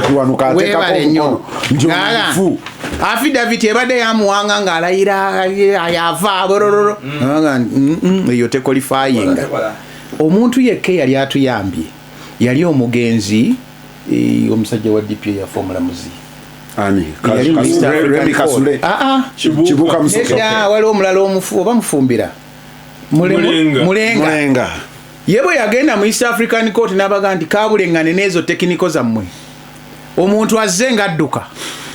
kiwanuka ateekako njofu affidavit ebadde ya Muwanga ng'alayira yava borororo eyo tequalifying omuntu yekka yali atuyambye yali omugenzi omusajja wa DP ya formula muzi waliwo omulala omufu oba mufumbira mulenga yebwe yagenda mu East African Court n'abaga nti kabulengane n'ezo tekiniko zammwe omuntu azze ng'adduka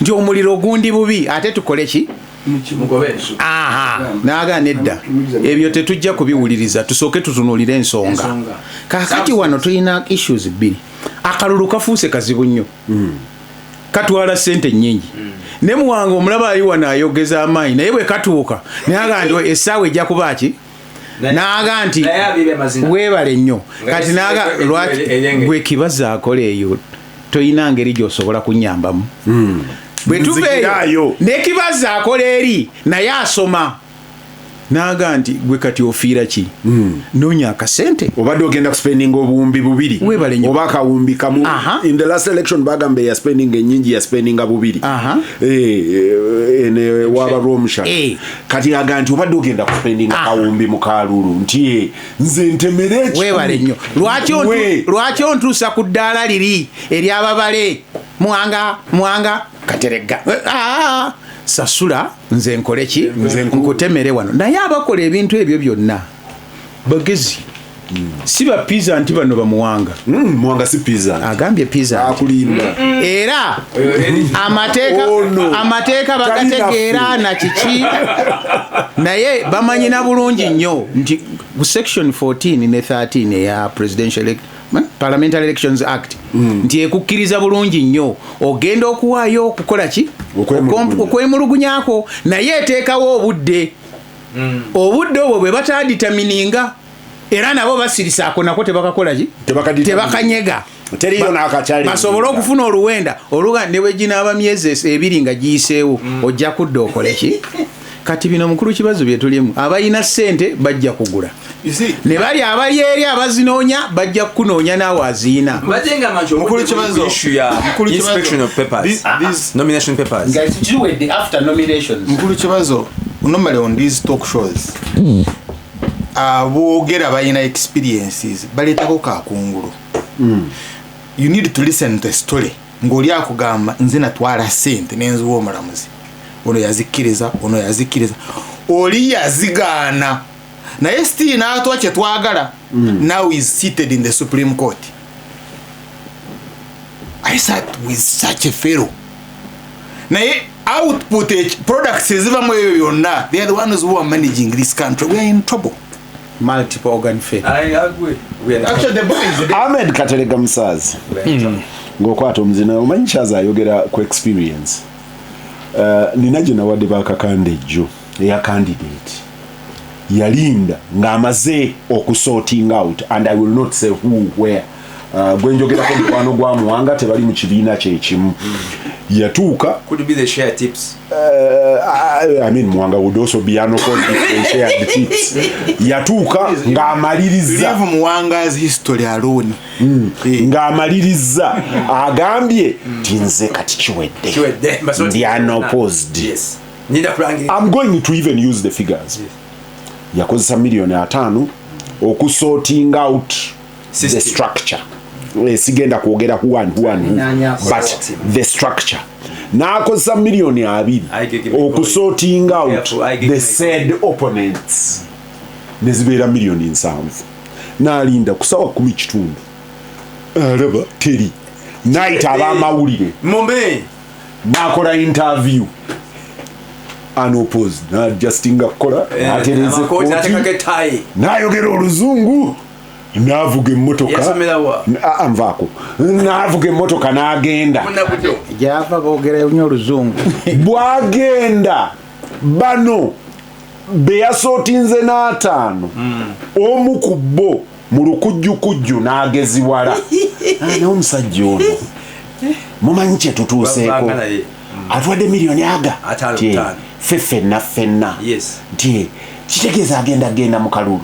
nti omuliro gundi bubi ate tukole ki naga nedda ebyo tetujja kubiwuliriza tusooke tutunuulire ensonga kakati wano tulina issues bbiri akalulu kafuuse kazibu nnyo katwala ssente nnyingi ne Muwanga omulaba ali wano ayogeza amaanyi naye bwe katuuka naga nti essaawa ejja kuba ki naga nti weebale nnyo kati naga lwaki gwe Kibazo akola eyo toyina ngeri gy'osobola kunnyambamu bwe tuveeyo ne Kibazo akola eri naye asoma naga nti gwe kati ofiira ki noonya akasente obadde ogenda kuspendinga obuwumbi 2 oba akawumbi kamu in the last election bagambe ya spending ennyingi ya spendinga 2 ene waba Rwomushana kati aga nti obadde ogenda kuspendinga akawumbi mu Kalulu nti nze ntemere webale nnyo lwaki ontuusa ku ddaala liri eryababale Muwanga Kateregga sasula nze nkole ki nkutemere wano naye abakola ebintu ebyo byonna bagezi si ba pizza nti bano ba Muwanga Muwanga si pizza agambye pizza akulinda era amateeka bagategeera na kiki naye bamanyina bulungi nnyo nti section 14 ne 13 eya presidential Parliamentary Elections Act nti ekukkiriza bulungi nnyo ogenda okuwaayo okukola ki okwemulugunyako naye eteekawo obudde obwo bwe bataditamininga era nabo basirisaako nako tebakakola ki tebakanyega basobole okufuna oluwenda oluga ne bwe ginaaba myezi 2 nga giyiseewo ojja kudda okole ki kati bino mukulu Kibazo bye tulimu abayina ssente bajja kugula ne bali abali eri abazinoonya bajja kunoonya naawe aziina mukulu Kibazo inspection of papers nomination papers after nominations mukulu Kibazo normally on these talk shows aboogera balina experiences baleetako kakungulu you need to listen to a story ng'oli akugamba nze natwala ssente n'enzuwa omulamuzi ono yazikkiriza oli yazigaana naye still n'atwa kye twagala now is seated in the Supreme Court. I sat with such a fellow naye output products ezivamu ebyo byonna they are the ones who are managing this country. We are in trouble. Multiple organ failure. I agree. Actually the boy is Ahmed Kateregga Musaaze ng'okwata omuzina omanyi kyaza ayogera ku experience nina gye nawadde ba Kakande jjo eya candidate yalinda ng'amaze okusorting out and I will not say who where gwenjogerako mukwano gwa Muwanga tebali mu kibiina kyekimu yatuuka could be the share tips I mean Muwanga would also be an share the tips yatuuka ng'amaliriza Muwanga's history alone ng'amaliriza agambye tinze kati kiwedde ndi unopposed. yes I'm going to even use the figures yakozesa $5,000,000 okusorting out the structure sigenda kwogera who but the structure n'akozesa $2,000,000 okusorting out the said opponents nezibeera $7,000,000 n'alinda kusawa 10 alaba teri naita ab'amawulire mombe n'akola interview unopposed na justinga kola atereze koti n'ayogera oluzungu navuga emmotoka nvaako navuga emmotoka n'agenda gyava boogera nnyo oluzungu bwagenda bano be yasootinze n'5 omu ku bo mu lukujjukujju n'ageziwala naye omusajja ono mumanyi kye tutuuseeko atuwadde miliyoni aga ffenna nti kitegeeza agenda mu kalulu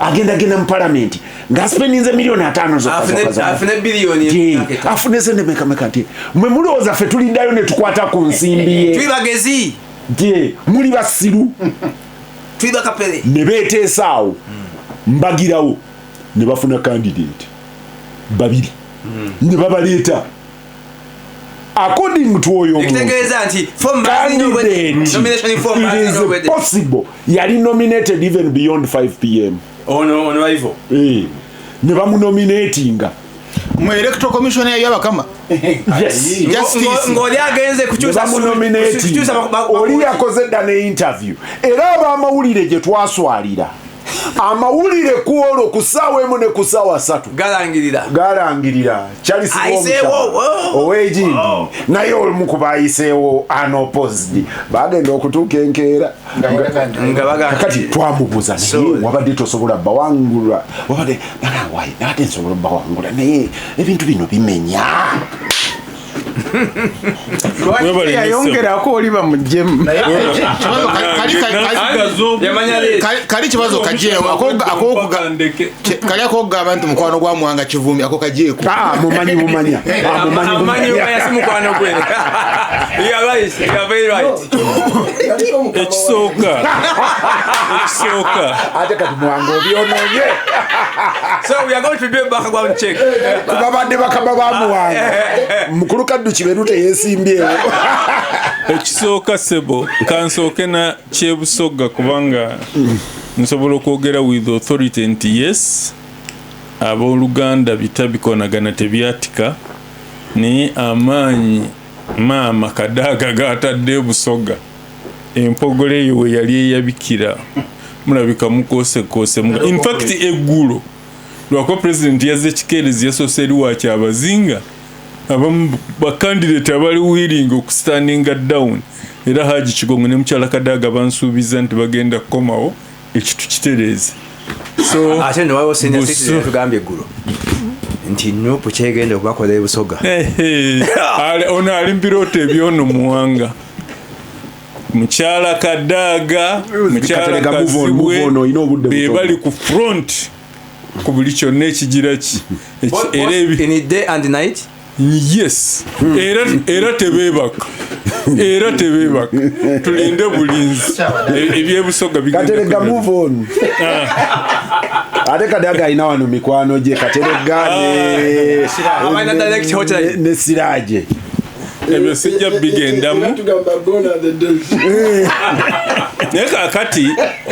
agenda mu palamenti ng'asipeninze miliyoni 5 afune sente mekameka nti mwe mulowooza ffe tuliddayo ne tukwata ku nsimbi ye twibagezi muli basiru ne beeteesaawo mbagirawo ne bafuna candidate 2 ne babaleeta according to oyo candidate it is possible yali nominated even beyond 5 p.m. ne bamunominatinga mu electoral commission y'abakama ng'oli agenze kukyusa oli yakoze dda ne interview era ab'amawulire gye twaswalira amawulire ku olwo ku ssaawa emu ne ku ssaawa 3 galangirira Charles ow'Egindi naye olumu ku baayiseewo unopposed bagenda okutuuka enkeera kati twamubuuza naye wabadde tosobola bawangula wabadde nabadde nsobola bawangula naye ebintu bino bimenya yayongerako oli bamuggyemu kali kibazo kajeeko kali akogamba nti mukwano gwa Muwanga Kivumbi ako kajeeko mumanya ekisooka ate kati Muwanga obyononye so we are going to do a background check kubabadde bakaba ba Muwanga mukulu kaddu kiberu teyesimbyewo ekisooka sebo kansooke na Kyebusoga kubanga nsobola okwogera with authority nti yes abooluganda bitabikonagana tebyatika naye amaanyi maama kadaaga gaatadde Busoga empogole eyo we yali eyabikira mulabika mukoose in fact eggulo lwako president yazze ekikeerezi yasoose eri wakyabazinga abamu bakandidate abali willing okustandinga down era Haji Kigongo ne mukyala Kadaaga bansuubiza nti bagenda kukomawo ekitu kitereeze so ate ne waliwo senior citizen tugambye eggulo nti nupu kyegenda okubakola Busoga ono ali mpiroota ebyono Muwanga mukyala Kadaaga mukyala Kazibwe be bali ku front ku buli kyonna ekigira ki in day and night. Yes. Era tebebaka tulinde bulinzi ebyebusoga Kateregga move on ate Kadaaga ina wano mikwano gye Kateregga ne Siraje ebyo sijja bigendamu naye kakati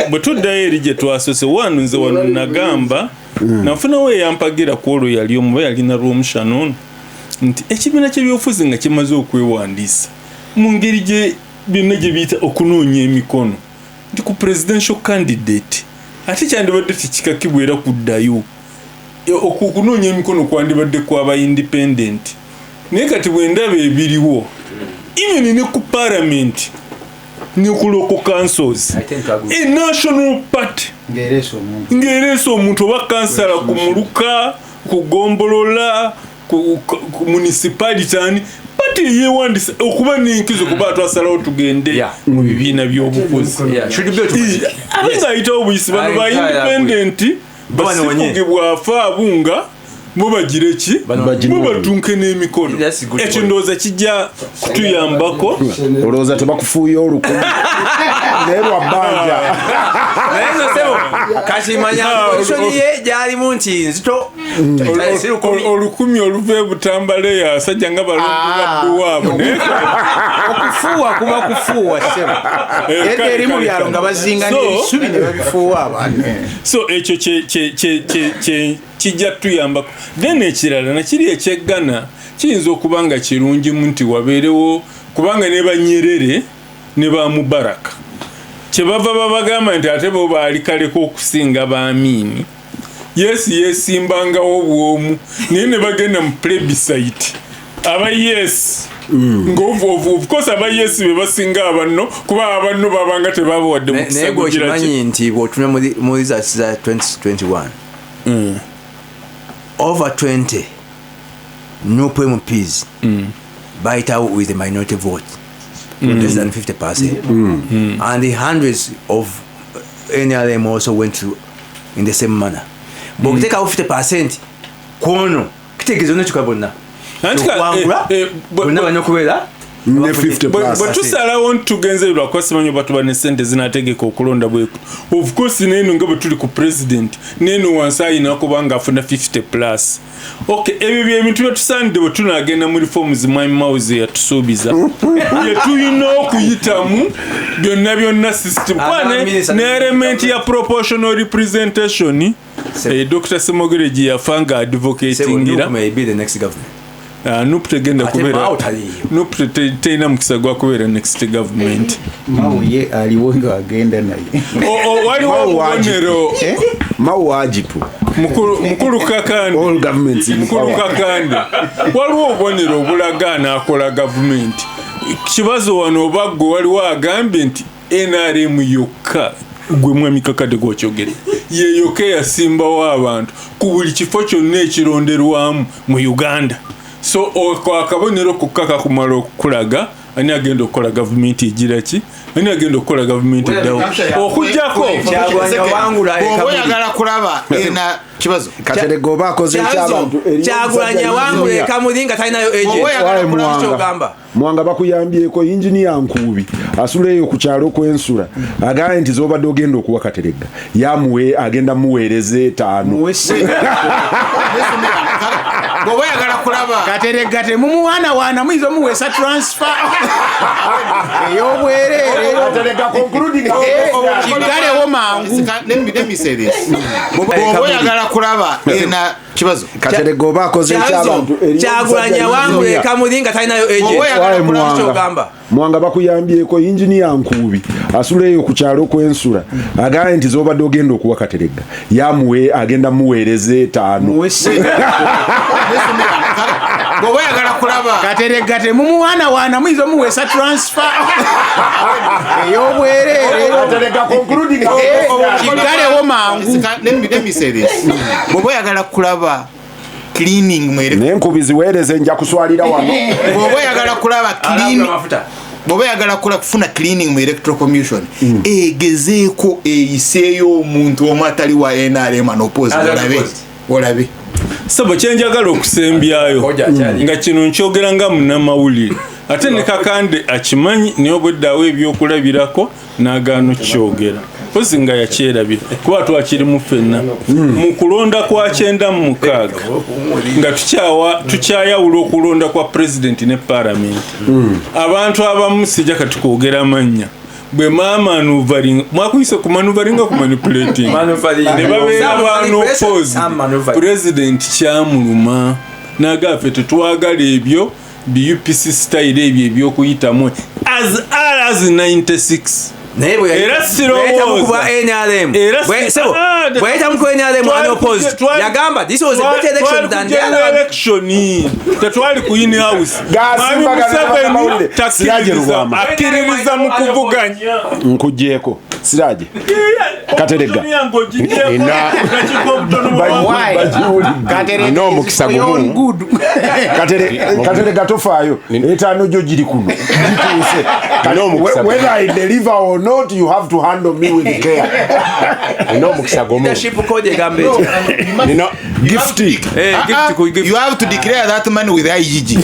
bwe tuddayo eri gye twasose wano nze wano nagamba nafunawo eyampagira ku olwo yali omuba yalina Rwomushana ono nti ekibiina ky'ebyobufuzi nga kimaze okwewandiisa mu ngeri gye byonna gye biyita okunoonya emikono nti ku presidential candidate ate kyandibadde tekikakibwa era kuddayo okunoonya emikono kwandibadde kwaba independent naye kati bwe ndaba ebiriwo even ne ku parliament ne ku local councils a national party ngereesa omuntu oba kansala ku muluka ku gombolola ku municipality pati yewandisa okuba n'enkizo kuba twasalawo tugende mu bibiina by'obufuzi abanga ayitawo buyisi bano ba independent basifugibwa afa abunga mubagire ki mubatunke n'emikono ekyo ndowooza kijja kutuyambako olowooza tebakufuuya olukumi naye lwabbanja naye nosebo kakimanya positioni ye gyalimu nti nzito olukumi oluva ebutambala eyo asajja nga balunguladduwaabo okufuuwa kuba kufuuwa sebo ete eri mu byalo nga bazinga n'ebisubi ne babifuuwa abantu so ekyo kijja tuyambako then ekirala nakiri ekyeggana kiyinza okuba nga kirungimu nti wabeerewo kubanga ne Banyerere ne ba Mubaraka kyebava babagamba nti ate bo baali kaleko okusinga baamiini yes yesimbangawo bwomu naye ne bagenda mu plebiscite aba yes of course aba yes be basinga abanno kuba abanno babanga tebabawadde mu naye gwe okimanyi nti bw'otuna muri za 2021 over 20 new MPs bayitawo with the minority vote less than 50%. And the hundreds of NRM also went through in the same manner. But take out 50% kono kitegezo ne tukabona but tusalawo ntugenzerwa kwasimanyo batu bane sente zinategeka okulonda bweku of course neno ngabo tuli ku president neno wansayi nakubanga afuna 50+. Okay, ebyo ebintu byetusande bwe tunagenda muri forms my mouse ya tusubiza yetuyina okuyitamu byonna system kwane ne element ya proportional representation. Dr. Semogereji yafanga advocatingira may be the next government. Nuptegenda kubera nuptetena mukisa gwa kubera next government mauye aliwo ngo agenda naye waliwo bonero mawajipu mukuru Kakande all governments mukuru Kakande waliwo bonero obulagana akola government Kibazo wano baggo waliwo agambye nti NRM yokka gwe mwami Kakande gwokyogere ye yoke yasimba w'abantu ku buli kifo kyonna ekironderwamu mu Uganda. So akabonero kukaka kumala okulaga ani agenda okukola government egira ki ani agenda okukola government eddawo okujjako oyagala kulaba ena Kibazo Kateregga oba akoze ekyabantu kyagulanya wangule kamulinga talinayo agent. Muwanga bakuyambyeko engineer Nkubi asuleyo ku kyalo kw'ensula agambye nti zobadde ogenda okuwa Kateregga yamuwe agenda muweereze 5 oyagala kulaba Kateregga temumuwana wana mwizo muwesa transfer ey'obwerere Kateregga concluding kigalewo mangu. let me say this oyagala kulaba ena Kibazo Kateregga oba akoze ekyabantu kyagulanya wangule kamulinga talinayo agent. Muwanga bakuyambyeko engineer Nkubi asuleyo ku kyalo kw'ensula agambye nti zobadde ogenda okuwa Kateregga yamuwe agenda muweereze 5 oyagala kulaba Kateregga temumuwana wana mwizo muwesa transfer ey'obwerere Kateregga concluding kigalewo mangu. let me say this oyagala kulaba cleaning mwere n'enkubi ziweereze nja kuswalira wano oyagala kulaba cleaning oyagala kufuna cleaning mu electoral commission egezeeko eyiseeyo omuntu omwatali wa NRM anopose olabe sabo kyenjagala okusembyayo nga kino nkyogera nga munnamawulire ate ne Kakande akimanyi naye obweddawo ebyokulabirako n'agaano kyogera pozi nga yakyerabira kuba twakirimu ffenna mu kulonda kwa 96 nga tukyayawula okulonda kwa president ne parliament. Abantu abamu sijja kati kwogera amannya bwe manuvaring mwakuyise ku manuvaringa ku manipulating ne babeera abantu oppose president kyamuluma n'agaffe tetwagala ebyo BUPC style ebyo ebyokuyitamu as 96 era sirowooza NRM bwayitamuku NRM unopposed yagamba this was a better election than the other election. Tetwali ku in house akkiririza mu kuvuganya nkugyeko Siraje Kateregga ino omukisa gumu Kateregga tofaayo etaano gyo giri kuno whether I deliver or not you have to handle me with care. ino omukisa gumu leadership code gambe gifting you have to declare that man with IGG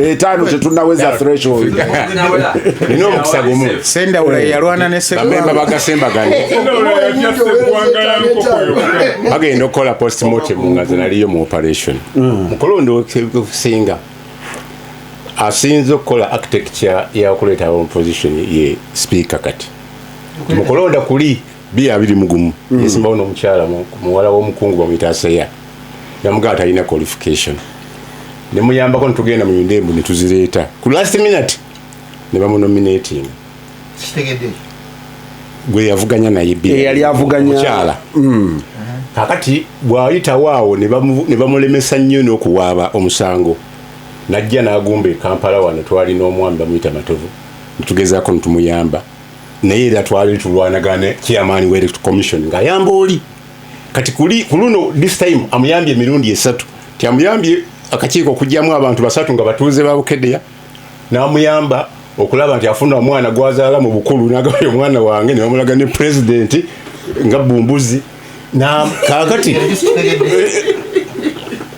etaano tetunaweza threshold ino omukisa gumu senda ule yalwana ne Bamemba bagasembagane bagenda okukola postmortem nga zinaliyo mu operation mukulonda okusinga asinze okukola architecture yakuleeta opposition ye speaker kati mukulonda kuli B21 yesimbawo n'omukyala muwala w'omukungu bamuyita Seya yamugaa talina qualification ne muyambako netugenda mu ndembu ne tuzireeta ku last minute ne bamunominating gwe yavuganya naye yali avuganya mukyala kakati bw'ayitawo awo ne bamulemesa nnyo n'okuwaaba omusango najja n'agumba Kampala wano twalina omwami bamuyita Matovu netugezaako netumuyamba naye era twali tulwanagane chairman w'electoral commission ng'ayamba oli kati ku luno this time amuyambye emirundi 3 tiamuyambye akakiiko okugyamu abantu 3 nga batuuze ba Bukedea n'amuyamba okulaba nti afuna omwana gwazaala mu bukulu n'agabye omwana wange ne bamulaga ne president nga bumbuzi na kakati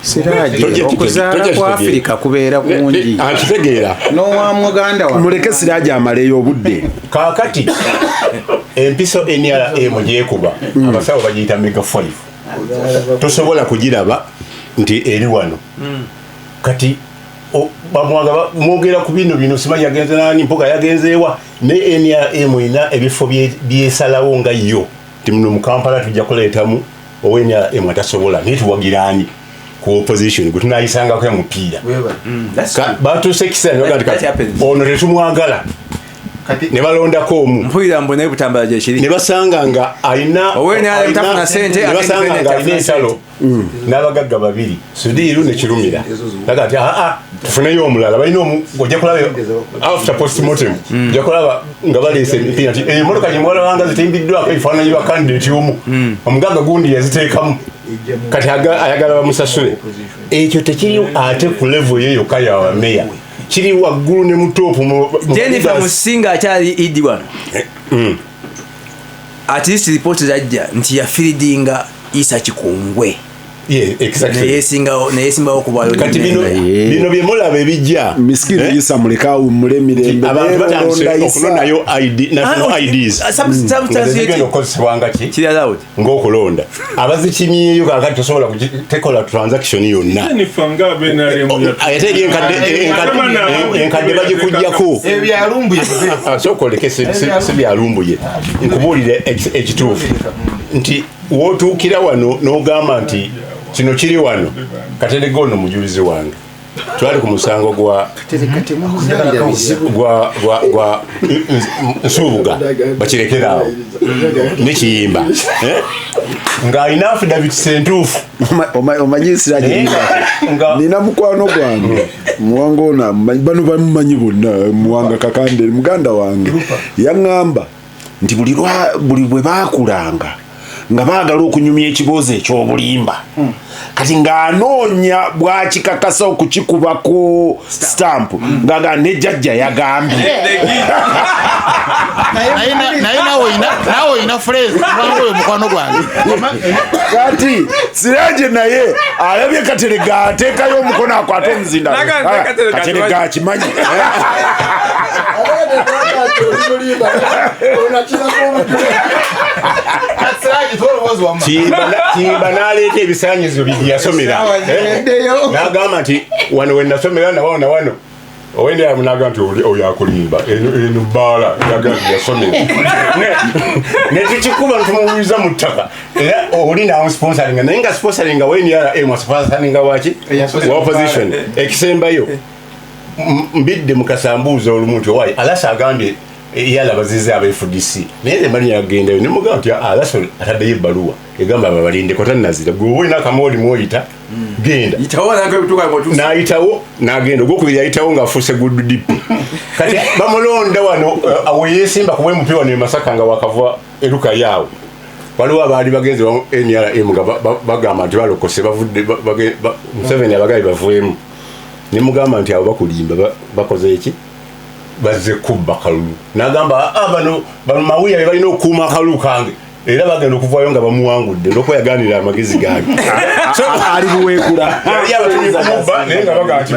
Siraje okuzaala kwa Afrika kubeera kungi akitegeera n'owa muganda wa muleke Siraje amaleyo obudde kakati empiso NRM gyekuba abasawo bagiyita mega 5 tosobola kugiraba nti eri wano kati bamuwanga mwogera ku bino simanyi yagenze nani mpoga yagenzeewa ne NRM ina ebifo byesalawo nga yo ti muno mu Kampala tujja kuleetamu NRM atasobola naye tuwagirani ku opposition gwe tunayisanga ko mupiira batuuse ekisanja ono tetumwagala ne balondako omu mpulira mbona ebutambala gye kiri ne basanga nga alina ensalo n'abagagga babiri sudiiru ne kirumira agati tufuneyo omulala balina ojja kulaba after postmortem ojja kulaba nga baleese emipiira nti emmotoka gye mwalabanga zitimbiddwako ebifaananyi bya kandidate omu omugagga gundi yaziteekamu kati ayagala bamusasule ekyo tekiri ate ku level yeyo kaya wa meya kiri waggulu ne mutopu Jennifer Musinga akyali idi wano at least report zajja nti yafilidinga Isa Kikungwe neyesimbawo kubayo kati bino byemulaba ebijja miskini Isa muleka mulemirembe abantu batandise okunonayo national IDs kiri allowed ng'okulonda abazikimyeyo kakati tosobola kutekola transaction yonna ate enkadde bagikugyako sokoleke si byalumbuye nkubuulire ekituufu nti wootuukira wano n'ogamba nti kino kiri wano Kateregga ono mujulizi wange twali ku musango gwa Nsubuga bakirekeraawo nekiyimba ng'alina affidavit sentuufu omanyi Siraje nina mukwano gwange Muwanga ono bano bamumanyi bonna Muwanga Kakande muganda wange yaŋŋamba nti buli bwe baakulanga nga baagala okunyumya ekiboozi ekyobulimba kati ng'anoonya bwakikakasa okukikubako stamp ng'aga ne jjajja yagambye naye nawe oyina phrase kubanga oyo mukwano gwange kati Siraje naye alabye Kateregga ateekayo omukono akwate omuzinda Kateregga akimanyi Kimba n'aleeta ebisaanyizo yasomera n'agamba nti wano we nasomera na wano owendera munaga nti oyo akulimba eno bbaala yaga yasomera ne tukikuba ntumubuuliza mu ttaka era oli naawe sponsoringa naye nga sponsoringa NRM sponsoringa waki wa opposition ekisembayo mbidde mukasambuuza olumu nti owaayi alasa agambye yalabaziza aba FDC naye mani yagendayo nemugamba nti alasa ataddeyo ebbaluwa egamba ababalindeko tannazira gwe olina akamooli mwoyita genda n'ayitawo n'agenda ogwokubiri yayitawo ng'afuuse gudu dipi kati bamulonda wano awe yeesimba kuba emupi wano emasaka nga wakava eruka yaawe waliwo abaali bagenze NRM nga bagamba nti balokose bavudde Museveni abagabi bavuemu nemugamba nti abo bakulimba bakoze eki bazze kubba kalulu n'agamba bano mawuya balina okukuuma akalulu kange era bagenda okuvaayo nga bamuwangudde n'okweyaganira amagezi gange ali buweekula yali abatumye kumubba naye nga bagaa nti